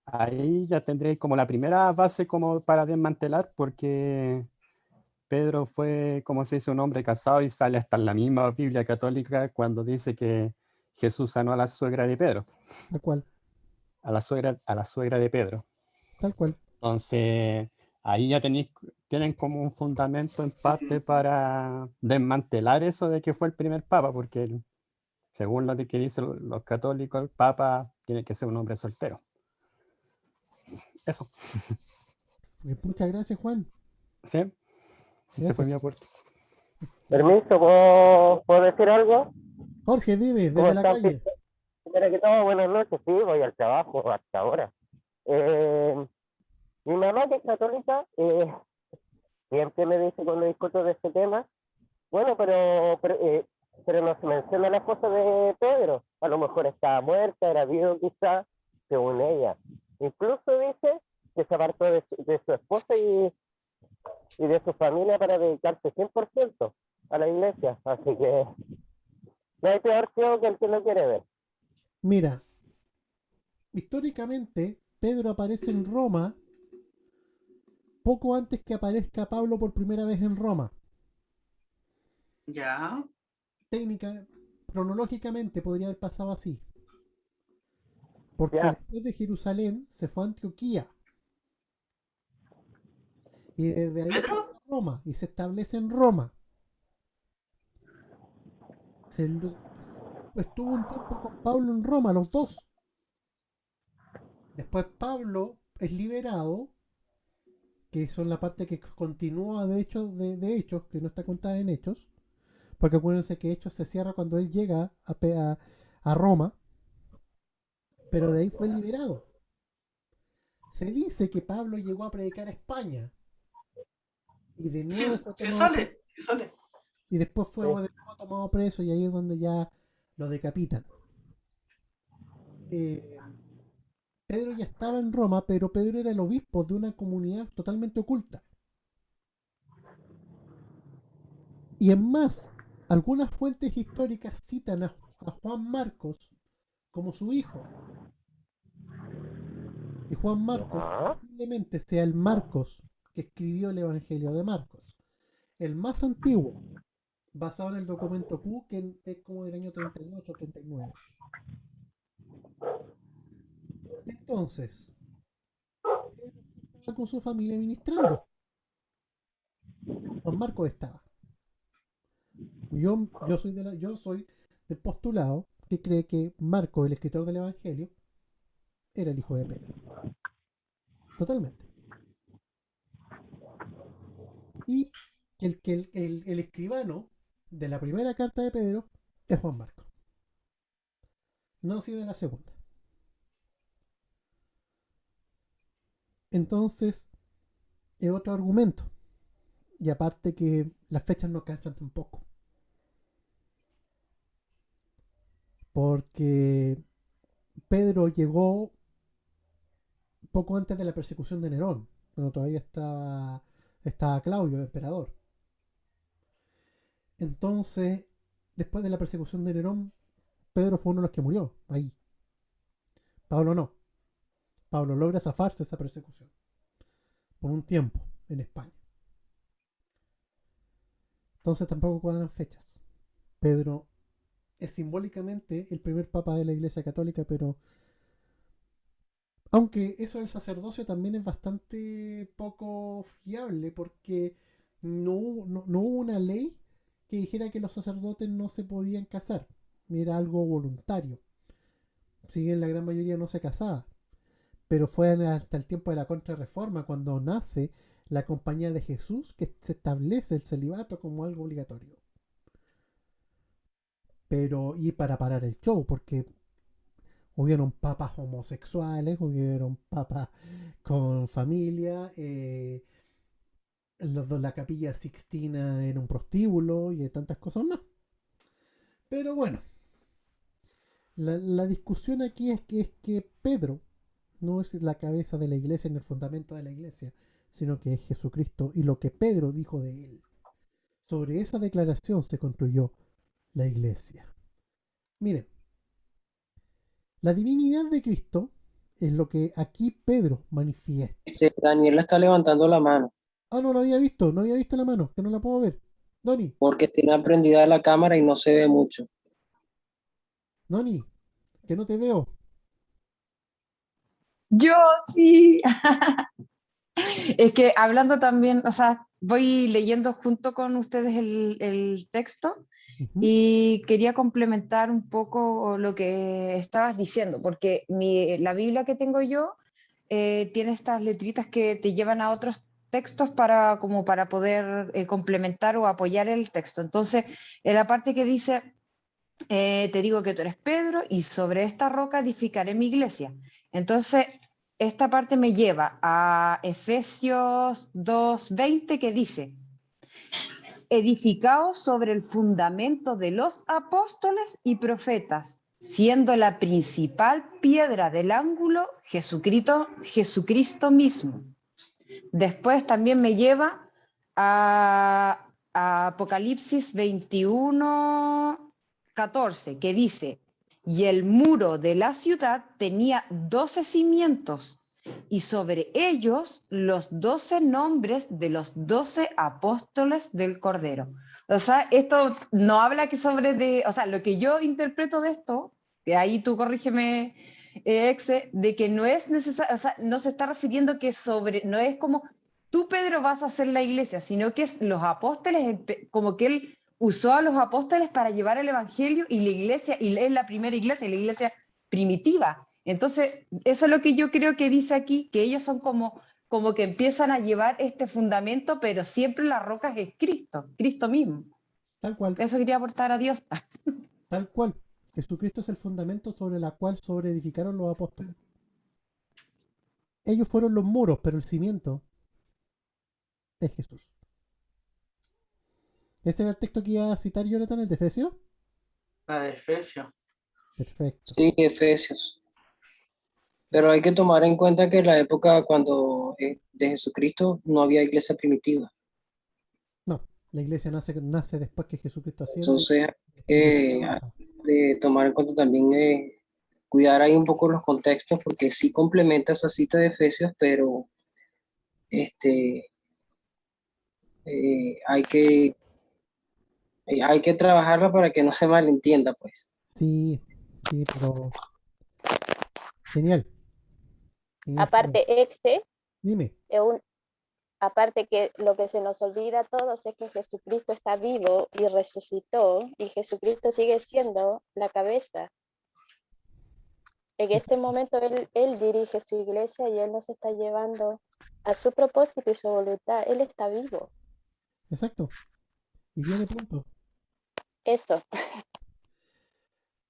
[SPEAKER 4] ahí ya tendré como la primera base como para desmantelar, porque Pedro fue, como se dice, un hombre casado y sale hasta en la misma Biblia católica cuando dice que Jesús sanó a la suegra de Pedro,
[SPEAKER 1] Tal cual,
[SPEAKER 4] a la suegra de Pedro.
[SPEAKER 1] tal cual.
[SPEAKER 4] Entonces, ahí ya tienen como un fundamento en parte para desmantelar eso de que fue el primer papa, porque según lo que dicen los católicos, el papa tiene que ser un hombre soltero. Eso,
[SPEAKER 1] Muchas gracias, Juan.
[SPEAKER 4] ¿sí? Ese fue mi aporte.
[SPEAKER 5] Permiso, ¿puedo decir algo?
[SPEAKER 1] Jorge, dime,
[SPEAKER 5] ¿Cómo
[SPEAKER 1] desde la
[SPEAKER 5] están?
[SPEAKER 1] calle.
[SPEAKER 5] Primero que todo, buenas noches. Sí, voy al trabajo hasta ahora. Mi mamá, que es católica, siempre me dice cuando discuto de este tema, bueno, pero no se menciona la esposa de Pedro. A lo mejor estaba muerta, era viudo quizás, según ella. Incluso dice que se apartó de su esposa y de su familia para dedicarse 100% a la iglesia. Así que no hay peor ciego que el que no quiere ver.
[SPEAKER 1] Mira, históricamente, Pedro aparece en Roma poco antes que aparezca Pablo por primera vez en Roma.
[SPEAKER 2] Ya.
[SPEAKER 1] Cronológicamente podría haber pasado así. Porque
[SPEAKER 5] Ya.
[SPEAKER 1] después de Jerusalén se fue a Antioquía. Y desde ahí
[SPEAKER 2] ¿Pedro?
[SPEAKER 1] pasa a Roma y se establece en Roma. Estuvo un tiempo con Pablo en Roma, los dos. Después Pablo es liberado, que son la parte que continúa de Hechos, que no está contada en Hechos, porque acuérdense que Hechos se cierra cuando él llega a Roma, pero de ahí fue liberado. Se dice que Pablo llegó a predicar a España y de
[SPEAKER 2] Sí,
[SPEAKER 1] nuevo fue
[SPEAKER 2] sí
[SPEAKER 1] tomado
[SPEAKER 2] sale, sí sale.
[SPEAKER 1] y después fue
[SPEAKER 5] Sí.
[SPEAKER 1] de nuevo tomado preso y ahí es donde ya lo decapitan. Pedro ya estaba en Roma, pero Pedro era el obispo de una comunidad totalmente oculta. Y en más, algunas fuentes históricas citan a Juan Marcos como su hijo. Y Juan Marcos
[SPEAKER 5] Ah,
[SPEAKER 1] posiblemente sea el Marcos que escribió el Evangelio de Marcos. El más antiguo, basado en el documento Q, que es como del año 38 o 39. Entonces, Pedro estaba con su familia ministrando. Juan Marcos estaba. Yo soy del postulado que cree que Marcos, el escritor del Evangelio, era el hijo de Pedro. Totalmente. Y el escribano de la primera carta de Pedro es Juan Marcos. No así de la segunda. Entonces, es otro argumento. Y aparte que las fechas no cansan tampoco. Porque Pedro llegó poco antes de la persecución de Nerón, cuando todavía estaba Claudio, el emperador. Entonces, después de la persecución de Nerón, Pedro fue uno de los que murió ahí. Pablo no. Pablo logra zafarse de esa persecución por un tiempo en España. Entonces tampoco cuadran fechas. Pedro es simbólicamente el primer papa de la Iglesia Católica, pero aunque eso del sacerdocio también es bastante poco fiable porque no hubo una ley que dijera que los sacerdotes no se podían casar. Era algo voluntario. Si bien la gran mayoría no se casaba. Pero fue hasta el tiempo de la Contrarreforma cuando nace la Compañía de Jesús que se establece el celibato como algo obligatorio. Pero, y para parar el show, porque hubieron papas homosexuales, hubieron papas con familia, la capilla Sixtina en un prostíbulo y tantas cosas más. Pero bueno, la discusión aquí es que Pedro no es la cabeza de la iglesia ni el fundamento de la iglesia, sino que es Jesucristo y lo que Pedro dijo de él. Sobre esa declaración se construyó la iglesia. Miren, la divinidad de Cristo es lo que aquí Pedro manifiesta.
[SPEAKER 3] Daniela está levantando la mano
[SPEAKER 1] Ah, no lo había visto, no había visto la mano, que no la puedo ver. Doni,
[SPEAKER 3] porque tiene prendida la cámara y no se ve mucho.
[SPEAKER 1] Doni, que no te veo.
[SPEAKER 6] Yo sí. Es que hablando también, o sea, voy leyendo junto con ustedes el texto
[SPEAKER 1] Ujú.
[SPEAKER 6] y quería complementar un poco lo que estabas diciendo, porque la Biblia que tengo yo tiene estas letritas que te llevan a otros textos como para poder complementar o apoyar el texto. Entonces, en la parte que dice, te digo que tú eres Pedro y sobre esta roca edificaré mi iglesia. Entonces, esta parte me lleva a Efesios 2:20 que dice, edificaos sobre el fundamento de los apóstoles y profetas, siendo la principal piedra del ángulo Jesucristo mismo. Después también me lleva a Apocalipsis 21:14, que dice, y el muro de la ciudad tenía 12 cimientos, y sobre ellos los 12 nombres de los 12 apóstoles del Cordero. O sea, esto no habla que o sea, lo que yo interpreto de esto, que ahí tú corrígeme, Exe, de que no es necesario, o sea, no se está refiriendo que no es como tú, Pedro, vas a hacer la iglesia, sino que es los apóstoles, como que él usó a los apóstoles para llevar el evangelio y la iglesia, y es la primera iglesia, la iglesia primitiva. Entonces, eso es lo que yo creo que dice aquí, que ellos son como que empiezan a llevar este fundamento, pero siempre la roca es Cristo, Cristo mismo.
[SPEAKER 1] Tal cual,
[SPEAKER 6] Eso quería aportar a Dios.
[SPEAKER 1] tal cual. Jesucristo es el fundamento sobre la cual sobreedificaron los apóstoles. Ellos fueron los muros, pero el cimiento es Jesús. ¿Este era el texto que iba a citar Jonathan, el de Efesios?
[SPEAKER 2] La de Efesios.
[SPEAKER 1] Perfecto.
[SPEAKER 3] Sí, Efesios. Pero hay que tomar en cuenta que en la época cuando de Jesucristo no había iglesia primitiva.
[SPEAKER 1] No, la iglesia nace después que Jesucristo asciende
[SPEAKER 3] Entonces,
[SPEAKER 1] y Espíritu Santo baja.
[SPEAKER 3] de tomar en cuenta también cuidar ahí un poco los contextos, porque sí complementa esa cita de Efesios, pero este, eh, hay que, hay que trabajarla para que no se malentienda, pues.
[SPEAKER 1] Sí, sí, pero genial. Genial, genial.
[SPEAKER 7] Aparte,
[SPEAKER 1] Dime.
[SPEAKER 7] es un- aparte que lo que se nos olvida a todos es que Jesucristo está vivo y resucitó y Jesucristo sigue siendo la cabeza. En este momento él dirige su iglesia y Él nos está llevando a su propósito y su voluntad. Él está vivo.
[SPEAKER 1] Exacto. Y viene pronto.
[SPEAKER 7] Eso.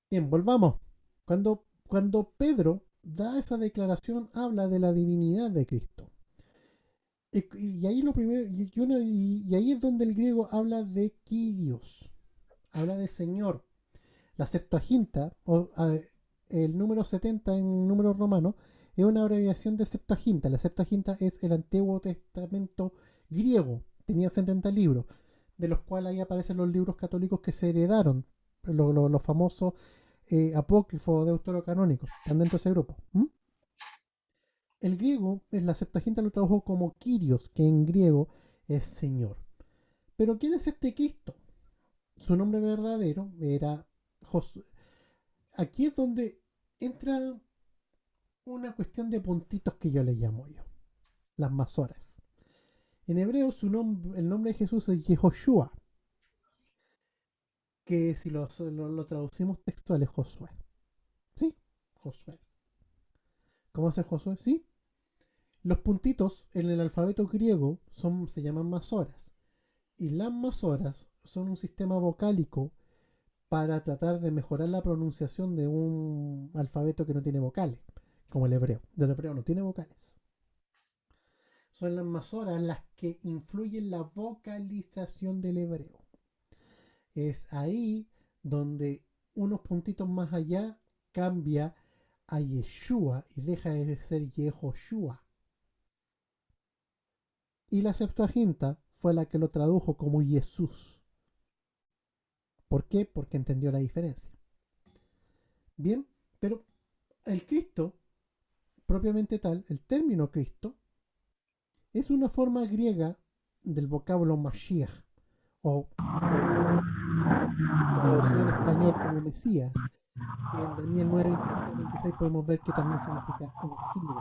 [SPEAKER 1] Bien, volvamos. Cuando Pedro da esa declaración, habla de la divinidad de Cristo. Y ahí lo primero, y ahí es donde el griego habla de Kyrios, habla de Señor. La Septuaginta, el número 70 en número romano, es una abreviación de Septuaginta. La Septuaginta es el Antiguo Testamento griego, tenía 70 libros, de los cuales ahí aparecen los libros católicos que se heredaron, los famosos apócrifos deuterocanónicos, están dentro de ese grupo. El griego, la Septuaginta lo tradujo como Kyrios, que en griego es Señor. Pero ¿quién es este Cristo? Su nombre verdadero era Josué. Aquí es donde entra una cuestión de puntitos que yo le llamo yo, las masoras. En hebreo el nombre de Jesús es Yehoshua, que si lo traducimos textual es Josué. ¿Sí? Josué. ¿Cómo hace Josué? Sí. Los puntitos en el alfabeto griego se llaman masoras. Y las masoras son un sistema vocálico para tratar de mejorar la pronunciación de un alfabeto que no tiene vocales, como el hebreo. El hebreo no tiene vocales. Son las masoras las que influyen la vocalización del hebreo. Es ahí donde unos puntitos más allá cambia a Yeshua y deja de ser Yehoshua. Y la Septuaginta fue la que lo tradujo como Jesús. ¿Por qué? Porque entendió la diferencia. Bien, pero el Cristo, propiamente tal, el término Cristo, es una forma griega del vocablo Mashiach, o traducido en español como Mesías. En Daniel 9, 25-26 podemos ver que también significa ungido.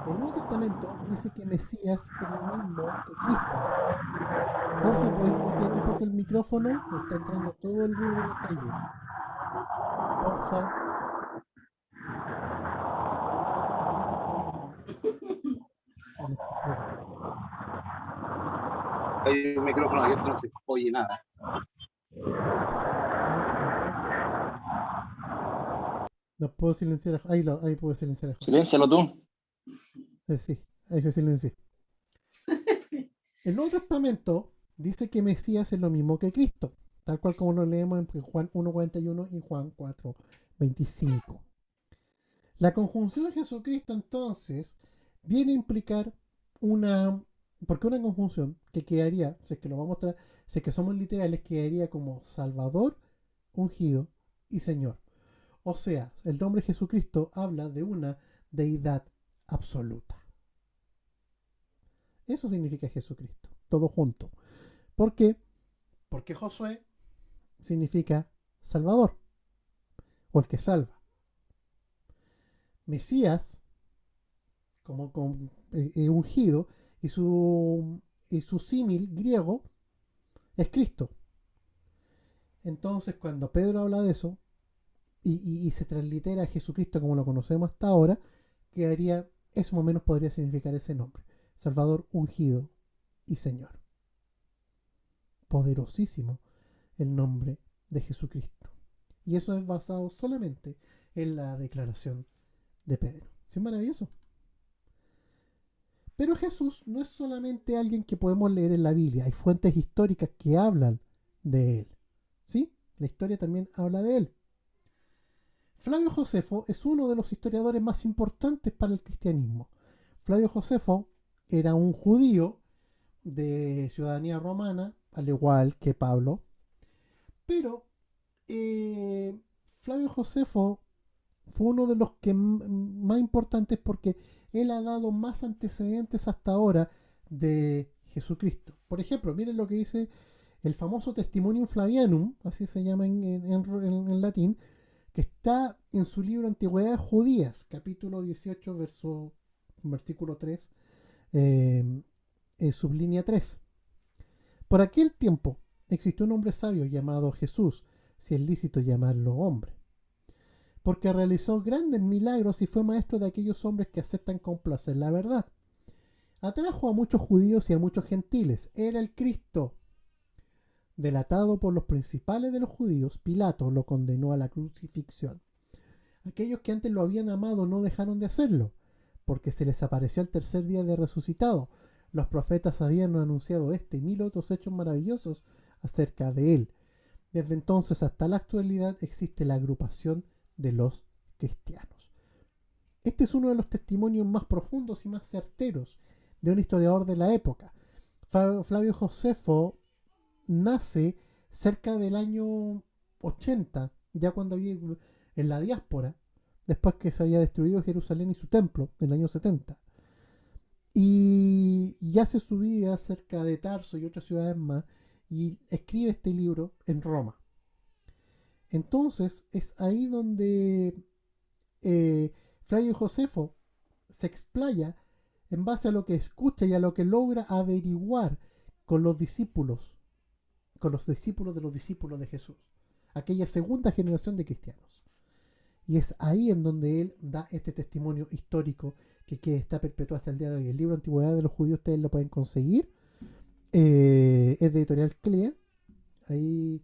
[SPEAKER 1] El Nuevo Testamento dice que Mesías es lo mismo que Cristo. Jorge, ¿puedes mutear un poco el micrófono? Me está entrando todo el ruido de la calle. Porfa.
[SPEAKER 8] Hay un micrófono abierto, no se oye nada.
[SPEAKER 1] No puedo silenciar. Ahí puedo silenciar.
[SPEAKER 8] Siléncialo tú.
[SPEAKER 1] Sí, ahí se silenció. El Nuevo Testamento dice que Mesías es lo mismo que Cristo, tal cual como lo leemos en Juan 1:41 y Juan 4:25. La conjunción Jesucristo entonces viene a implicar porque una conjunción que quedaría, si es que lo vamos a mostrar, si es que somos literales, quedaría como Salvador, ungido y Señor. O sea, el nombre Jesucristo habla de una deidad absoluta. Eso significa Jesucristo, todo junto. ¿Por qué? Porque Josué significa Salvador, o el que salva. Mesías, como ungido, y su símil griego es Cristo. Entonces, cuando Pedro habla de eso, y se translitera a Jesucristo como lo conocemos hasta ahora, quedaría, eso más o menos podría significar ese nombre: Salvador, ungido y Señor. Poderosísimo el nombre de Jesucristo. Y eso es basado solamente en la declaración de Pedro. ¿Sí es maravilloso? Pero Jesús no es solamente alguien que podemos leer en la Biblia. Hay fuentes históricas que hablan de él. ¿Sí? La historia también habla de él. Flavio Josefo es uno de los historiadores más importantes para el cristianismo. Flavio Josefo era un judío de ciudadanía romana, al igual que Pablo. Pero Flavio Josefo fue uno de los que más importantes porque él ha dado más antecedentes hasta ahora de Jesucristo. Por ejemplo, miren lo que dice el famoso Testimonium Flavianum, así se llama en latín, que está en su libro Antigüedades Judías, capítulo 18, versículo 3, sublínea 3. Por aquel tiempo existió un hombre sabio llamado Jesús, si es lícito llamarlo hombre, porque realizó grandes milagros y fue maestro de aquellos hombres que aceptan con placer la verdad. Atrajo a muchos judíos y a muchos gentiles. Era el Cristo. Delatado por los principales de los judíos, Pilato lo condenó a la crucifixión. Aquellos que antes lo habían amado no dejaron de hacerlo, porque se les apareció el tercer día de resucitado. Los profetas habían anunciado este y 1000 otros hechos maravillosos acerca de él. Desde entonces hasta la actualidad existe la agrupación de los cristianos. Este es uno de los testimonios más profundos y más certeros de un historiador de la época. Flavio Josefo nace cerca del año 80, ya cuando había en la diáspora, después que se había destruido Jerusalén y su templo, en el año 70. Y hace su vida cerca de Tarso y otras ciudades más, y escribe este libro en Roma. Entonces es ahí donde Flavio Josefo se explaya en base a lo que escucha y a lo que logra averiguar con los discípulos de los discípulos de Jesús, aquella segunda generación de cristianos. Y es ahí en donde él da este testimonio histórico que está perpetuado hasta el día de hoy. El libro Antigüedad de los Judíos ustedes lo pueden conseguir. Es de editorial Clea. Ahí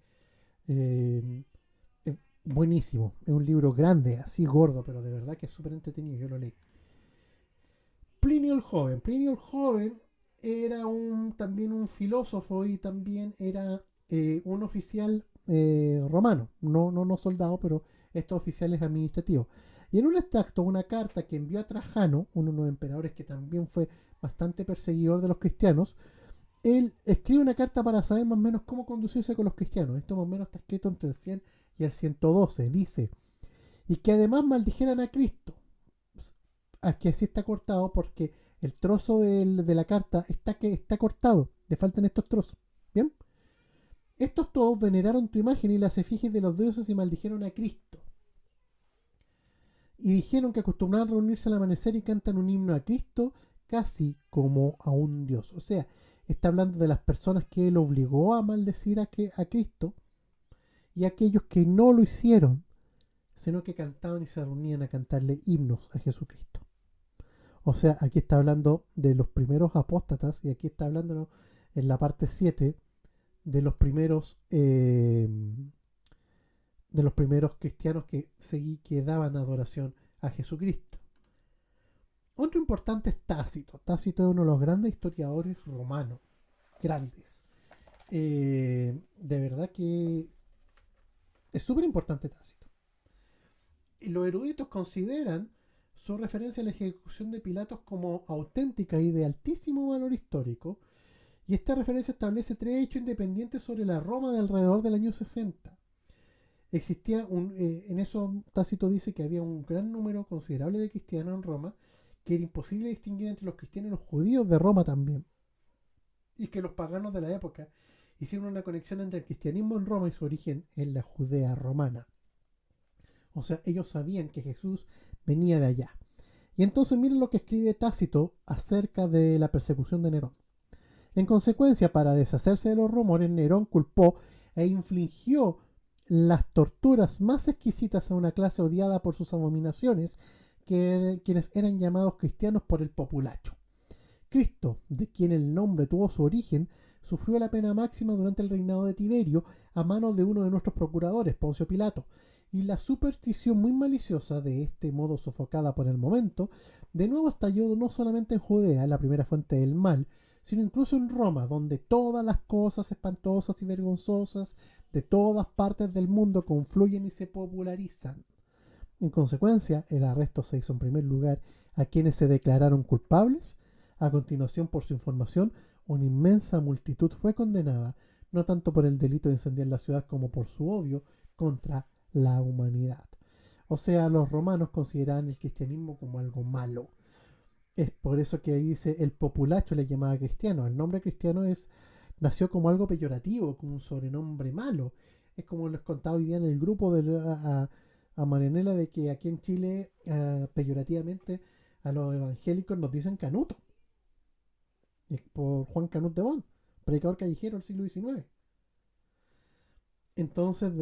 [SPEAKER 1] es buenísimo. Es un libro grande, así gordo, pero de verdad que es súper entretenido. Yo lo leí. Plinio el Joven. Plinio el Joven era también un filósofo y también era un oficial romano. No soldado, pero estos oficiales administrativos. Y en un extracto, una carta que envió a Trajano, uno de los emperadores que también fue bastante perseguidor de los cristianos, él escribe una carta para saber más o menos cómo conducirse con los cristianos. Esto más o menos está escrito entre el 100 y el 112. Dice, y que además maldijeran a Cristo. Aquí así está cortado porque el trozo de la carta está cortado. Le faltan estos trozos. ¿Bien? Estos todos veneraron tu imagen y las efigies de los dioses y maldijeron a Cristo. Y dijeron que acostumbraban a reunirse al amanecer y cantan un himno a Cristo casi como a un dios. O sea, está hablando de las personas que él obligó a maldecir a Cristo y aquellos que no lo hicieron, sino que cantaban y se reunían a cantarle himnos a Jesucristo. O sea, aquí está hablando de los primeros apóstatas y aquí está hablando en la parte 7 de los primeros cristianos que daban adoración a Jesucristo. Otro importante es Tácito. Tácito es uno de los grandes historiadores romanos. Grandes. De verdad que es súper importante Tácito. Y los eruditos consideran su referencia a la ejecución de Pilatos como auténtica y de altísimo valor histórico. Y esta referencia establece 3 hechos independientes sobre la Roma de alrededor del año 60. Existía en eso Tácito dice que había un gran número considerable de cristianos en Roma, que era imposible distinguir entre los cristianos y los judíos de Roma también, y que los paganos de la época hicieron una conexión entre el cristianismo en Roma y su origen en la Judea romana. O sea, ellos sabían que Jesús venía de allá. Y entonces miren lo que escribe Tácito acerca de la persecución de Nerón. En consecuencia, para deshacerse de los rumores, Nerón culpó e infligió las torturas más exquisitas a una clase odiada por sus abominaciones, quienes eran llamados cristianos por el populacho. Cristo, de quien el nombre tuvo su origen, sufrió la pena máxima durante el reinado de Tiberio a manos de uno de nuestros procuradores, Poncio Pilato, y la superstición muy maliciosa, de este modo sofocada por el momento, de nuevo estalló no solamente en Judea, la primera fuente del mal, sino incluso en Roma, donde todas las cosas espantosas y vergonzosas de todas partes del mundo confluyen y se popularizan. En consecuencia, el arresto se hizo en primer lugar a quienes se declararon culpables. A continuación, por su información, una inmensa multitud fue condenada, no tanto por el delito de incendiar la ciudad como por su odio contra la humanidad. O sea, los romanos consideraban el cristianismo como algo malo. Es por eso que ahí dice el populacho le llamaba cristiano. El nombre cristiano nació como algo peyorativo, como un sobrenombre malo. Es como les contaba hoy día en el grupo a Marianela, de que aquí en Chile peyorativamente a los evangélicos nos dicen canuto. Es por Juan Canut de Bon, predicador callejero del siglo XIX. Entonces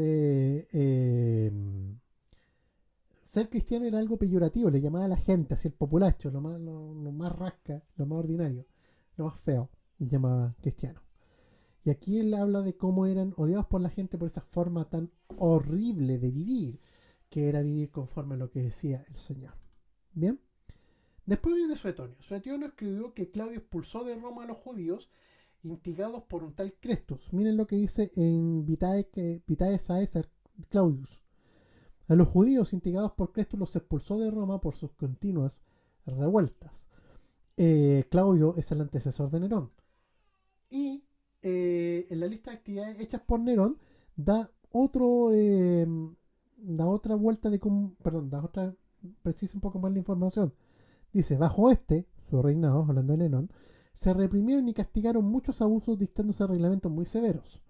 [SPEAKER 1] ser cristiano era algo peyorativo, le llamaba a la gente, así el populacho, lo más rasca, lo más ordinario, lo más feo, llamaba cristiano. Y aquí él habla de cómo eran odiados por la gente por esa forma tan horrible de vivir, que era vivir conforme a lo que decía el Señor. Bien. Después viene Suetonio. Suetonio escribió que Claudio expulsó de Roma a los judíos instigados por un tal Crestus. Miren lo que dice en Vitae Caesar Claudius. A los judíos instigados por Crestus los expulsó de Roma por sus continuas revueltas. Claudio es el antecesor de Nerón. Y en la lista de actividades hechas por Nerón da otra vuelta precisa un poco más la información. Dice, bajo su reinado, hablando de Nerón, se reprimieron y castigaron muchos abusos dictándose reglamentos muy severos.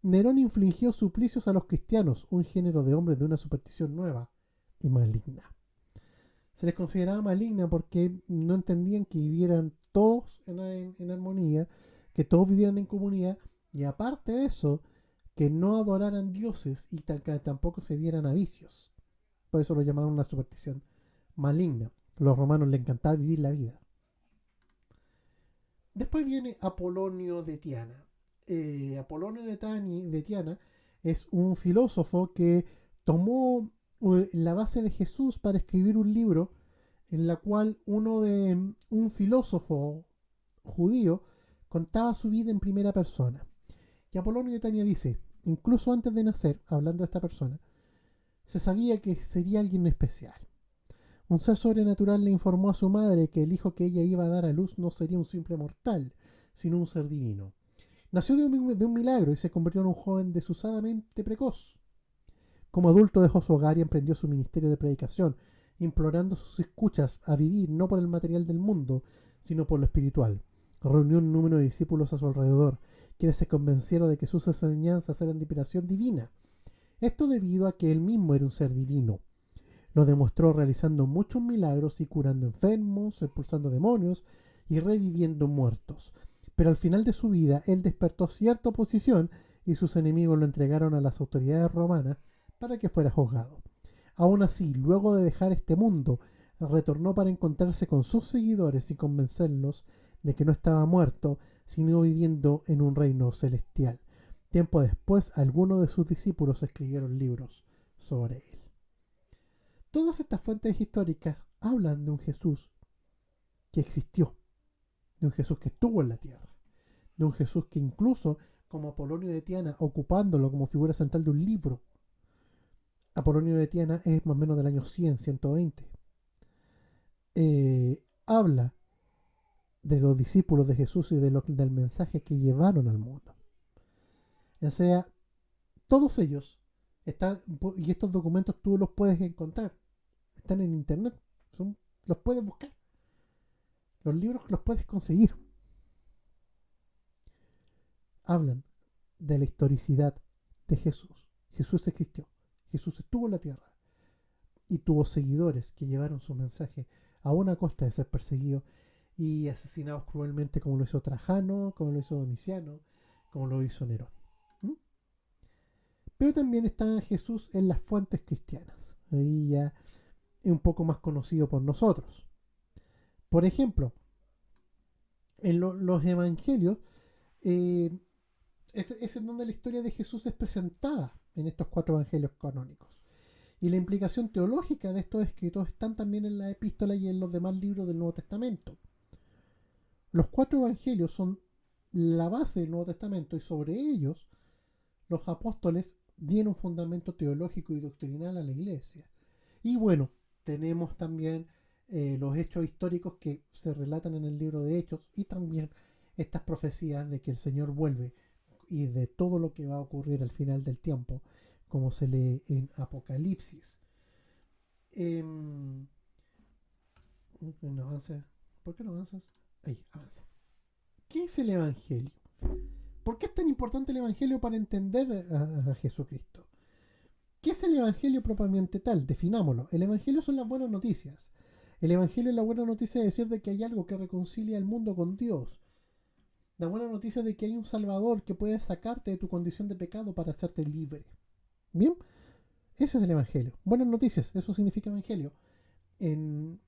[SPEAKER 1] Nerón infligió suplicios a los cristianos, un género de hombres de una superstición nueva y maligna. Se les consideraba maligna porque no entendían que vivieran todos en armonía, que todos vivieran en comunidad, y aparte de eso, que no adoraran dioses y que tampoco se dieran a vicios. Por eso lo llamaban una superstición maligna. A los romanos les encantaba vivir la vida. Después viene Apolonio de Tiana. Apolonio de Tiana es un filósofo que tomó la base de Jesús para escribir un libro en la cual un filósofo judío contaba su vida en primera persona. Y Apolonio de Tiana dice, incluso antes de nacer, hablando de esta persona, se sabía que sería alguien especial. Un ser sobrenatural le informó a su madre que el hijo que ella iba a dar a luz no sería un simple mortal, sino un ser divino. Nació de un milagro y se convirtió en un joven desusadamente precoz. Como adulto dejó su hogar y emprendió su ministerio de predicación, implorando a sus escuchas a vivir no por el material del mundo, sino por lo espiritual. Reunió un número de discípulos a su alrededor, quienes se convencieron de que sus enseñanzas eran de inspiración divina. Esto debido a que él mismo era un ser divino. Lo demostró realizando muchos milagros y curando enfermos, expulsando demonios y reviviendo muertos. Pero al final de su vida, él despertó cierta oposición y sus enemigos lo entregaron a las autoridades romanas para que fuera juzgado. Aún así, luego de dejar este mundo, retornó para encontrarse con sus seguidores y convencerlos de que no estaba muerto, sino viviendo en un reino celestial. Tiempo después, algunos de sus discípulos escribieron libros sobre él. Todas estas fuentes históricas hablan de un Jesús que existió, de un Jesús que estuvo en la tierra, de un Jesús que incluso, como Apolonio de Tiana, ocupándolo como figura central de un libro. Apolonio de Tiana es más o menos del año 100, 120. Habla de los discípulos de Jesús y del mensaje que llevaron al mundo. O sea, todos ellos están, y estos documentos tú los puedes encontrar, están en internet, los puedes buscar, los libros los puedes conseguir. Hablan de la historicidad de Jesús. Jesús existió, Jesús estuvo en la tierra y tuvo seguidores que llevaron su mensaje a una costa de ser perseguidos y asesinados cruelmente, como lo hizo Trajano, como lo hizo Domiciano, como lo hizo Nerón. Pero también está Jesús en las fuentes cristianas. Ahí ya es un poco más conocido por nosotros. Por ejemplo, en los evangelios es en donde la historia de Jesús es presentada en estos 4 evangelios canónicos. Y la implicación teológica de estos escritos están también en la epístola y en los demás libros del Nuevo Testamento. Los 4 evangelios son la base del Nuevo Testamento y sobre ellos los apóstoles dieron un fundamento teológico y doctrinal a la iglesia. Y bueno, tenemos también los hechos históricos que se relatan en el libro de Hechos y también estas profecías de que el Señor vuelve y de todo lo que va a ocurrir al final del tiempo, como se lee en Apocalipsis. No avanza. ¿Por qué no avanzas? Ahí, avanza. ¿Qué es el Evangelio? ¿Por qué es tan importante el Evangelio para entender a Jesucristo? ¿Qué es el Evangelio propiamente tal? Definámoslo. El Evangelio son las buenas noticias. El Evangelio es la buena noticia de decir de que hay algo que reconcilia al mundo con Dios. La buena noticia de que hay un Salvador que puede sacarte de tu condición de pecado para hacerte libre. ¿Bien? Ese es el Evangelio. Buenas noticias, eso significa Evangelio. En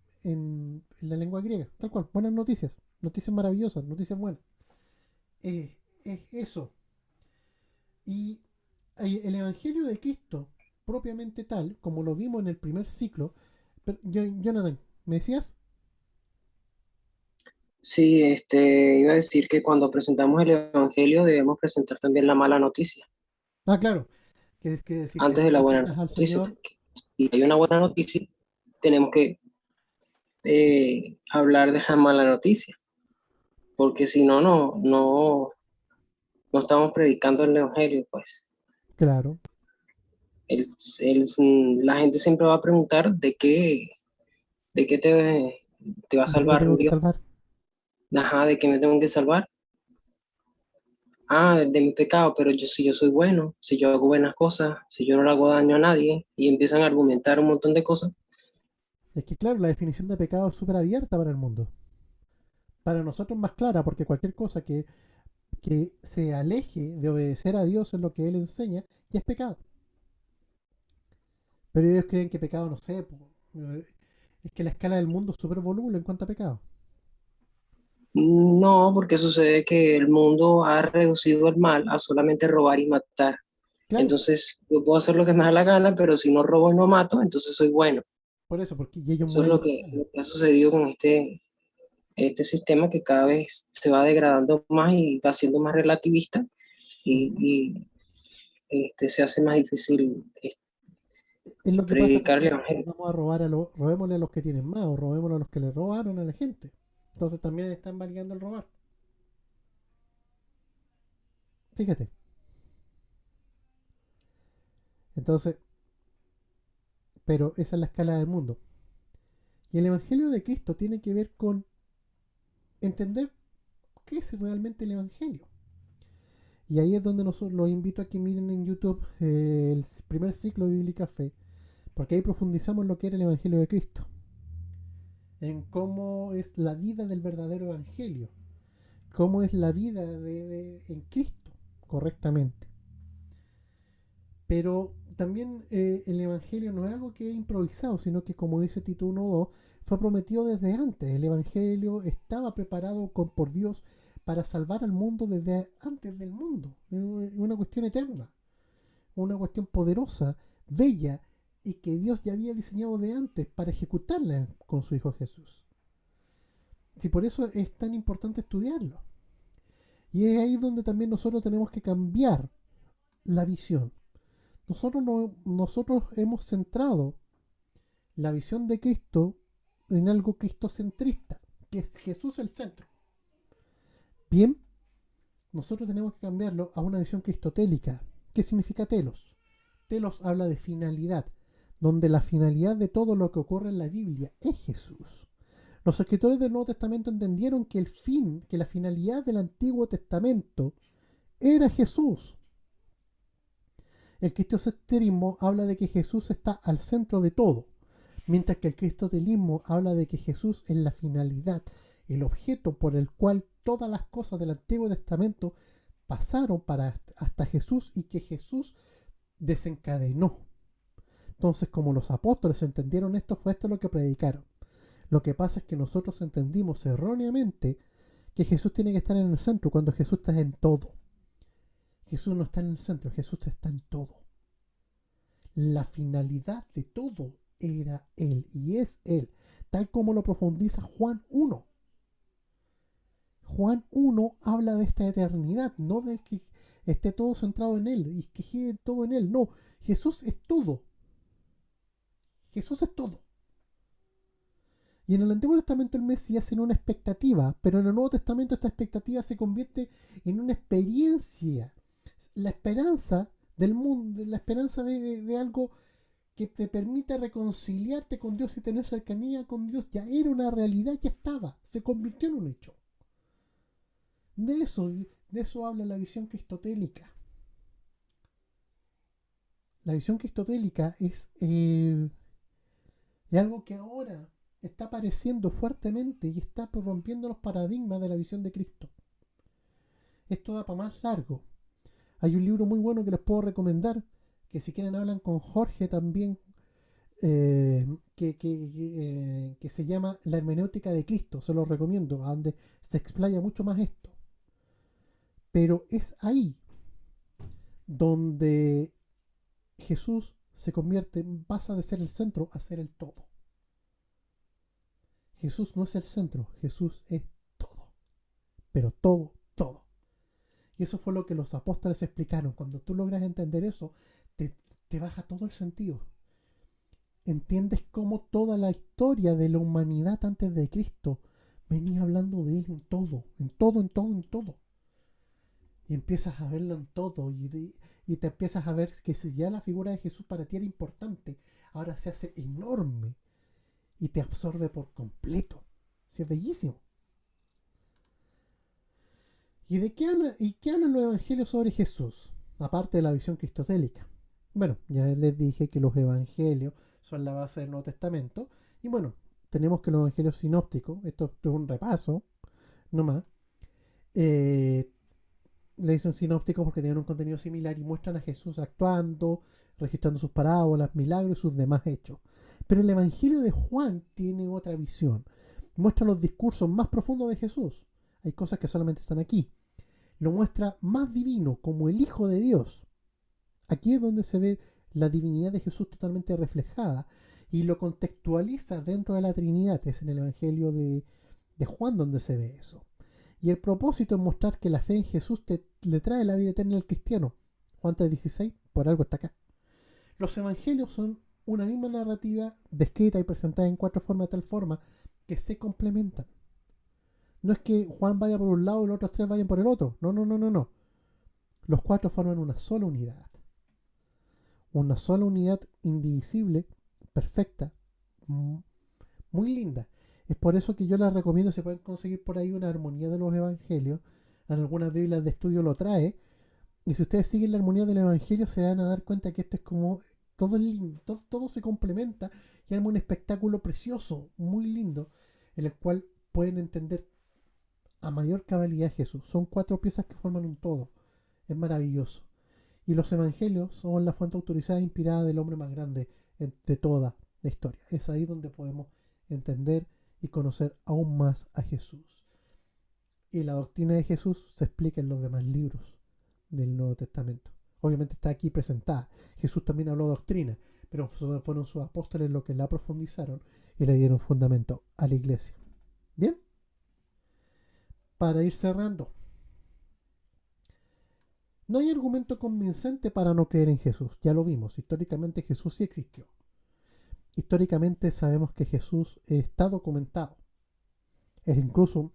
[SPEAKER 1] la lengua griega, tal cual. Buenas noticias. Noticias maravillosas, noticias buenas. Es eso. Y el Evangelio de Cristo, propiamente tal, como lo vimos en el primer ciclo. Pero, Jonathan, ¿me decías?
[SPEAKER 3] Sí, iba a decir que cuando presentamos el Evangelio debemos presentar también la mala noticia,
[SPEAKER 1] Ah, claro. Que es que decir que
[SPEAKER 3] antes
[SPEAKER 1] si
[SPEAKER 3] de la buena
[SPEAKER 1] presentas al
[SPEAKER 3] noticia,
[SPEAKER 1] Señor,
[SPEAKER 3] porque si hay una buena noticia, tenemos que hablar de la mala noticia, porque si no, no estamos predicando el Evangelio, pues.
[SPEAKER 1] claro.
[SPEAKER 3] La gente siempre va a preguntar de qué te va a
[SPEAKER 1] ¿De qué me
[SPEAKER 3] salvar
[SPEAKER 1] tengo que
[SPEAKER 3] Dios.
[SPEAKER 1] salvar?
[SPEAKER 3] Ajá, ¿de qué me tengo que salvar? Ah, de mi pecado, pero si yo soy bueno, si yo hago buenas cosas, si yo no le hago daño a nadie, y empiezan a argumentar un montón de cosas.
[SPEAKER 1] Es que claro, la definición de pecado es súper abierta para el mundo. Para nosotros más clara, porque cualquier cosa que se aleje de obedecer a Dios en lo que Él enseña, ya es pecado. Pero ellos creen que pecado, no sé, es que la escala del mundo es súper voluble en cuanto a pecado.
[SPEAKER 3] No, porque sucede que el mundo ha reducido el mal a solamente robar y matar.
[SPEAKER 1] Claro,
[SPEAKER 3] Entonces, yo puedo hacer lo que me da la gana, pero si no robo y no mato, entonces soy bueno.
[SPEAKER 1] por eso, porque y ellos
[SPEAKER 3] Eso es
[SPEAKER 1] mueven
[SPEAKER 3] lo
[SPEAKER 1] la
[SPEAKER 3] que,
[SPEAKER 1] escala.
[SPEAKER 3] lo que ha sucedido con este sistema que cada vez se va degradando más y va siendo más relativista
[SPEAKER 1] Ujú.
[SPEAKER 3] y se hace más difícil
[SPEAKER 1] Es lo que pasa
[SPEAKER 3] predicar el
[SPEAKER 1] cuando
[SPEAKER 3] evangelio.
[SPEAKER 1] vamos a robar robémosle a los que tienen más o robémosle a los que le robaron a la gente. Entonces también están validando el robar. Fíjate. Entonces, pero esa es la escala del mundo. Y el Evangelio de Cristo tiene que ver con entender qué es realmente el Evangelio. Y ahí es donde los invito a que miren en YouTube el primer ciclo de Bíblica Fe, porque ahí profundizamos en lo que era el Evangelio de Cristo, en cómo es la vida del verdadero Evangelio, cómo es la vida en Cristo, correctamente. Pero también el Evangelio no es algo que es improvisado, sino que, como dice Tito 1:2, fue prometido desde antes. El Evangelio estaba preparado por Dios para salvar al mundo desde antes del mundo. Es una cuestión eterna, una cuestión poderosa, bella, y que Dios ya había diseñado de antes para ejecutarla con su Hijo Jesús. Si por eso es tan importante estudiarlo. Y es ahí donde también nosotros tenemos que cambiar la visión. Nosotros hemos centrado la visión de Cristo en algo cristocentrista, que es Jesús el centro. Bien, nosotros tenemos que cambiarlo a una visión cristotélica. ¿Qué significa telos? Telos habla de finalidad, donde la finalidad de todo lo que ocurre en la Biblia es Jesús. Los escritores del Nuevo Testamento entendieron que que la finalidad del Antiguo Testamento era Jesús. El cristocentrismo habla de que Jesús está al centro de todo, mientras que el cristotelismo habla de que Jesús es la finalidad, el objeto por el cual todas las cosas del Antiguo Testamento pasaron hasta Jesús y que Jesús desencadenó. Entonces, como los apóstoles entendieron esto, fue esto lo que predicaron. Lo que pasa es que nosotros entendimos erróneamente que Jesús tiene que estar en el centro cuando Jesús está en todo. Jesús no está en el centro, Jesús está en todo. La finalidad de todo era Él y es Él, tal como lo profundiza Juan 1. Juan 1 habla de esta eternidad, no de que esté todo centrado en Él y que gire todo en Él. No, Jesús es todo. Jesús es todo. Y en el Antiguo Testamento el Mesías era una expectativa, pero en el Nuevo Testamento esta expectativa se convierte en una experiencia. La esperanza del mundo, la esperanza de algo que te permite reconciliarte con Dios y tener cercanía con Dios, ya era una realidad, ya estaba, se convirtió en un hecho. De eso habla la visión cristotélica. La visión cristotélica es algo que ahora está apareciendo fuertemente y está rompiendo los paradigmas de la visión de Cristo. Esto da para más largo. Hay un libro muy bueno que les puedo recomendar, que si quieren hablan con Jorge también, que se llama La hermenéutica de Cristo, se lo recomiendo, a donde se explaya mucho más esto. Pero es ahí donde Jesús se convierte, pasa de ser el centro a ser el todo. Jesús no es el centro, Jesús es todo, pero todo, todo. Y eso fue lo que los apóstoles explicaron. Cuando tú logras entender eso, te baja todo el sentido. Entiendes cómo toda la historia de la humanidad antes de Cristo venía hablando de Él en todo, en todo, en todo, en todo. Y empiezas a verlo en todo y te empiezas a ver que si ya la figura de Jesús para ti era importante, ahora se hace enorme y te absorbe por completo. Sí, es bellísimo. ¿Y de qué hablan los evangelios sobre Jesús? Aparte de la visión cristotélica. Bueno, ya les dije que los evangelios son la base del Nuevo Testamento. Y bueno, tenemos que los evangelios sinópticos, esto es un repaso, nomás. Le dicen sinópticos porque tienen un contenido similar y muestran a Jesús actuando, registrando sus parábolas, milagros y sus demás hechos. Pero el Evangelio de Juan tiene otra visión. Muestra los discursos más profundos de Jesús. Hay cosas que solamente están aquí. Lo muestra más divino, como el Hijo de Dios. Aquí es donde se ve la divinidad de Jesús totalmente reflejada y lo contextualiza dentro de la Trinidad. Es en el Evangelio de Juan donde se ve eso. Y el propósito es mostrar que la fe en Jesús le trae la vida eterna al cristiano. Juan 3:16, por algo está acá. Los evangelios son una misma narrativa descrita y presentada en 4 formas de tal forma que se complementan. No es que Juan vaya por un lado y los otros 3 vayan por el otro. No, no, no, no, no. Los 4 forman una sola unidad. Una sola unidad indivisible, perfecta, muy linda. Es por eso que yo les recomiendo, se pueden conseguir por ahí una armonía de los evangelios. En algunas Biblias de estudio lo trae. Y si ustedes siguen la armonía del evangelio, se van a dar cuenta que esto es como todo lindo, todo se complementa y arma un espectáculo precioso, muy lindo, en el cual pueden entender a mayor cabalidad Jesús. Son 4 piezas que forman un todo. Es maravilloso. Y los evangelios son la fuente autorizada e inspirada del hombre más grande de toda la historia. Es ahí donde podemos entender y conocer aún más a Jesús. Y la doctrina de Jesús se explica en los demás libros del Nuevo Testamento. Obviamente está aquí presentada. Jesús también habló de doctrina, pero fueron sus apóstoles los que la profundizaron y le dieron fundamento a la iglesia. Bien, para ir cerrando, no hay argumento convincente para no creer en Jesús. Ya lo vimos, históricamente Jesús sí existió. Históricamente sabemos que Jesús está documentado. Es incluso,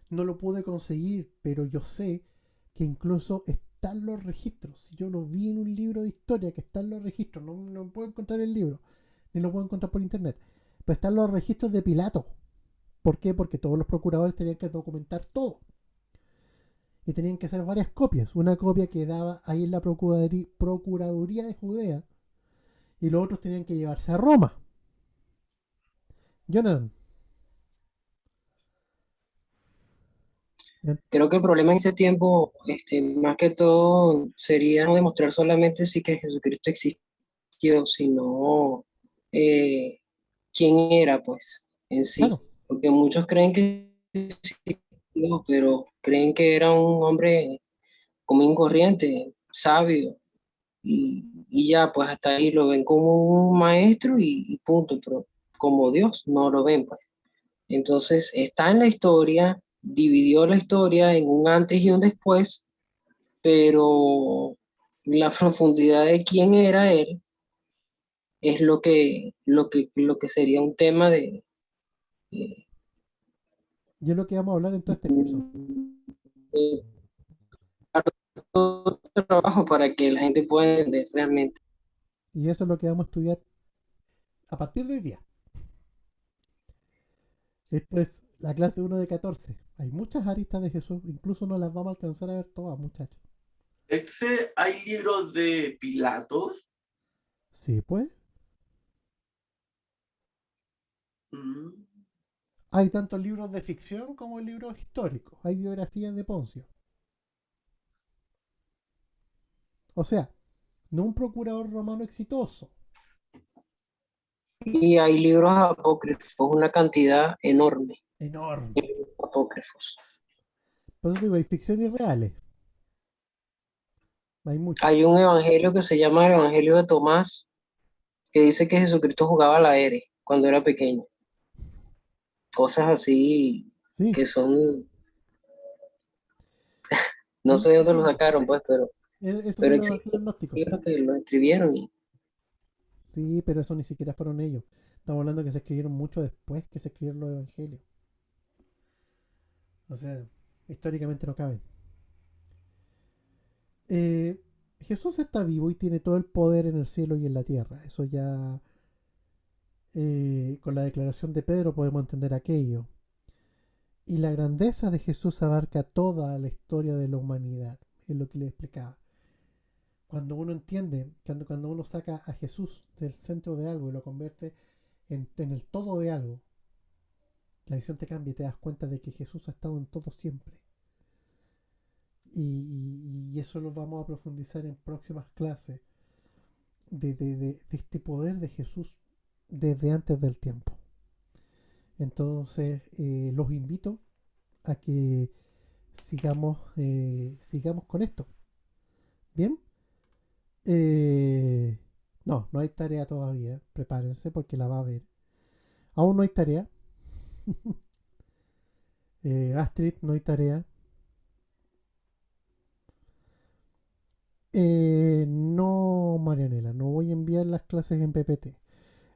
[SPEAKER 1] no lo pude conseguir, pero yo sé que incluso están los registros. Yo lo vi en un libro de historia que están los registros. No puedo encontrar el libro, ni lo puedo encontrar por internet. Pero están los registros de Pilato. ¿Por qué? Porque todos los procuradores tenían que documentar todo. Y tenían que hacer varias copias. Una copia quedaba ahí en la Procuraduría de Judea. Y los otros tenían que llevarse a Roma. Jonathan.
[SPEAKER 3] Creo que el problema en este tiempo, más que todo, sería no demostrar solamente sí que Jesucristo existió, sino eh, quién era, pues, en sí.
[SPEAKER 1] Claro.
[SPEAKER 3] Porque muchos creen que existió, pero creen que era un hombre común y corriente, sabio, y ya, pues hasta ahí lo ven como un maestro y punto, pero como Dios no lo ven, pues. Entonces, está en la historia, dividió la historia en un antes y un después, pero la profundidad de quién era él es lo que sería un tema de,
[SPEAKER 1] Y es lo que vamos a hablar en todo este curso.
[SPEAKER 3] de todo trabajo para que la gente pueda entender realmente.
[SPEAKER 1] Y eso es lo que vamos a estudiar a partir de hoy día. Esto es la clase 1 de 14. Hay muchas aristas de Jesús, incluso no las vamos a alcanzar a ver todas, muchachos.
[SPEAKER 2] ¿Hay libros de Pilatos?
[SPEAKER 1] Sí, pues.
[SPEAKER 2] Mm.
[SPEAKER 1] Hay tanto libros de ficción como libros históricos. Hay biografías de Poncio. O sea, no un procurador romano exitoso.
[SPEAKER 3] Y hay libros apócrifos, una cantidad enorme
[SPEAKER 1] Enorme.
[SPEAKER 3] de libros apócrifos.
[SPEAKER 1] Por eso digo, hay ficciones reales. Hay muchos.
[SPEAKER 3] Hay un evangelio que se llama el Evangelio de Tomás, que dice que Jesucristo jugaba a la ERE cuando era pequeño. Cosas así
[SPEAKER 1] Sí.
[SPEAKER 3] que son, no sé de dónde lo sacaron, pues, pero
[SPEAKER 1] Esos son los
[SPEAKER 3] existen
[SPEAKER 1] evangelios gnósticos.
[SPEAKER 3] libros que lo escribieron y
[SPEAKER 1] Sí, pero eso ni siquiera fueron ellos. Estamos hablando que se escribieron mucho después que se escribieron los evangelios. O sea, históricamente no caben. Jesús está vivo y tiene todo el poder en el cielo y en la tierra. Eso ya, con la declaración de Pedro podemos entender aquello. Y la grandeza de Jesús abarca toda la historia de la humanidad. Es lo que le explicaba. Cuando uno entiende, cuando uno saca a Jesús del centro de algo y lo convierte en el todo de algo, la visión te cambia y te das cuenta de que Jesús ha estado en todo siempre. Y eso lo vamos a profundizar en próximas clases de este poder de Jesús desde antes del tiempo. Entonces, los invito a que sigamos con esto. ¿Bien? No hay tarea todavía. Prepárense porque la va a haber. Aún no hay tarea. Astrid, no hay tarea. No, Marianela, no voy a enviar las clases en PPT.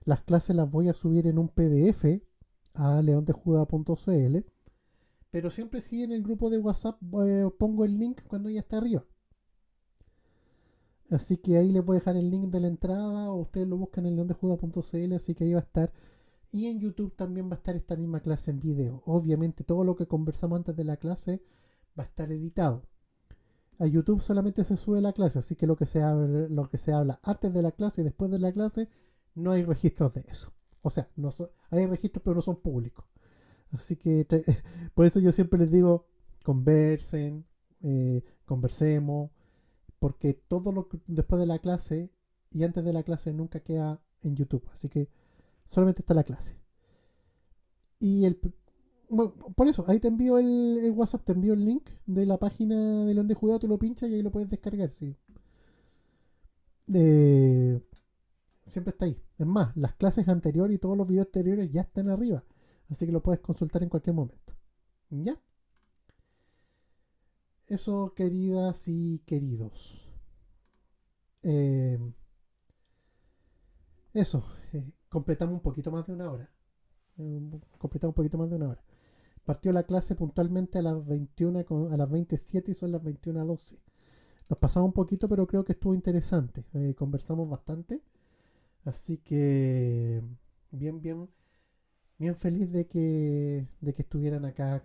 [SPEAKER 1] Las clases las voy a subir en un PDF a leondejuda.cl, pero siempre sí en el grupo de WhatsApp pongo el link cuando ya está arriba. Así que ahí les voy a dejar el link de la entrada o ustedes lo buscan en leondejuda.cl, así que ahí va a estar. Y en YouTube también va a estar esta misma clase en video. Obviamente todo lo que conversamos antes de la clase va a estar editado. A YouTube solamente se sube la clase, así que lo que se habla antes de la clase y después de la clase, no hay registros de eso. O sea, hay registros pero no son públicos. Así que por eso yo siempre les digo, conversen, conversemos, porque todo lo que después de la clase y antes de la clase nunca queda en YouTube. Así que solamente está la clase. Y bueno, por eso, ahí te envío el WhatsApp, te envío el link de la página de León de Judá, tú lo pinchas y ahí lo puedes descargar, sí. Siempre está ahí. Es más, las clases anteriores y todos los videos anteriores ya están arriba. Así que lo puedes consultar en cualquier momento. ¿Ya? Eso, queridas y queridos. Eso. Completamos un poquito más de una hora. Completamos un poquito más de una hora. Partió la clase puntualmente a las 21, a las 27 y son las 21:12. Nos pasamos un poquito, pero creo que estuvo interesante. Conversamos bastante. Así que bien feliz de que estuvieran acá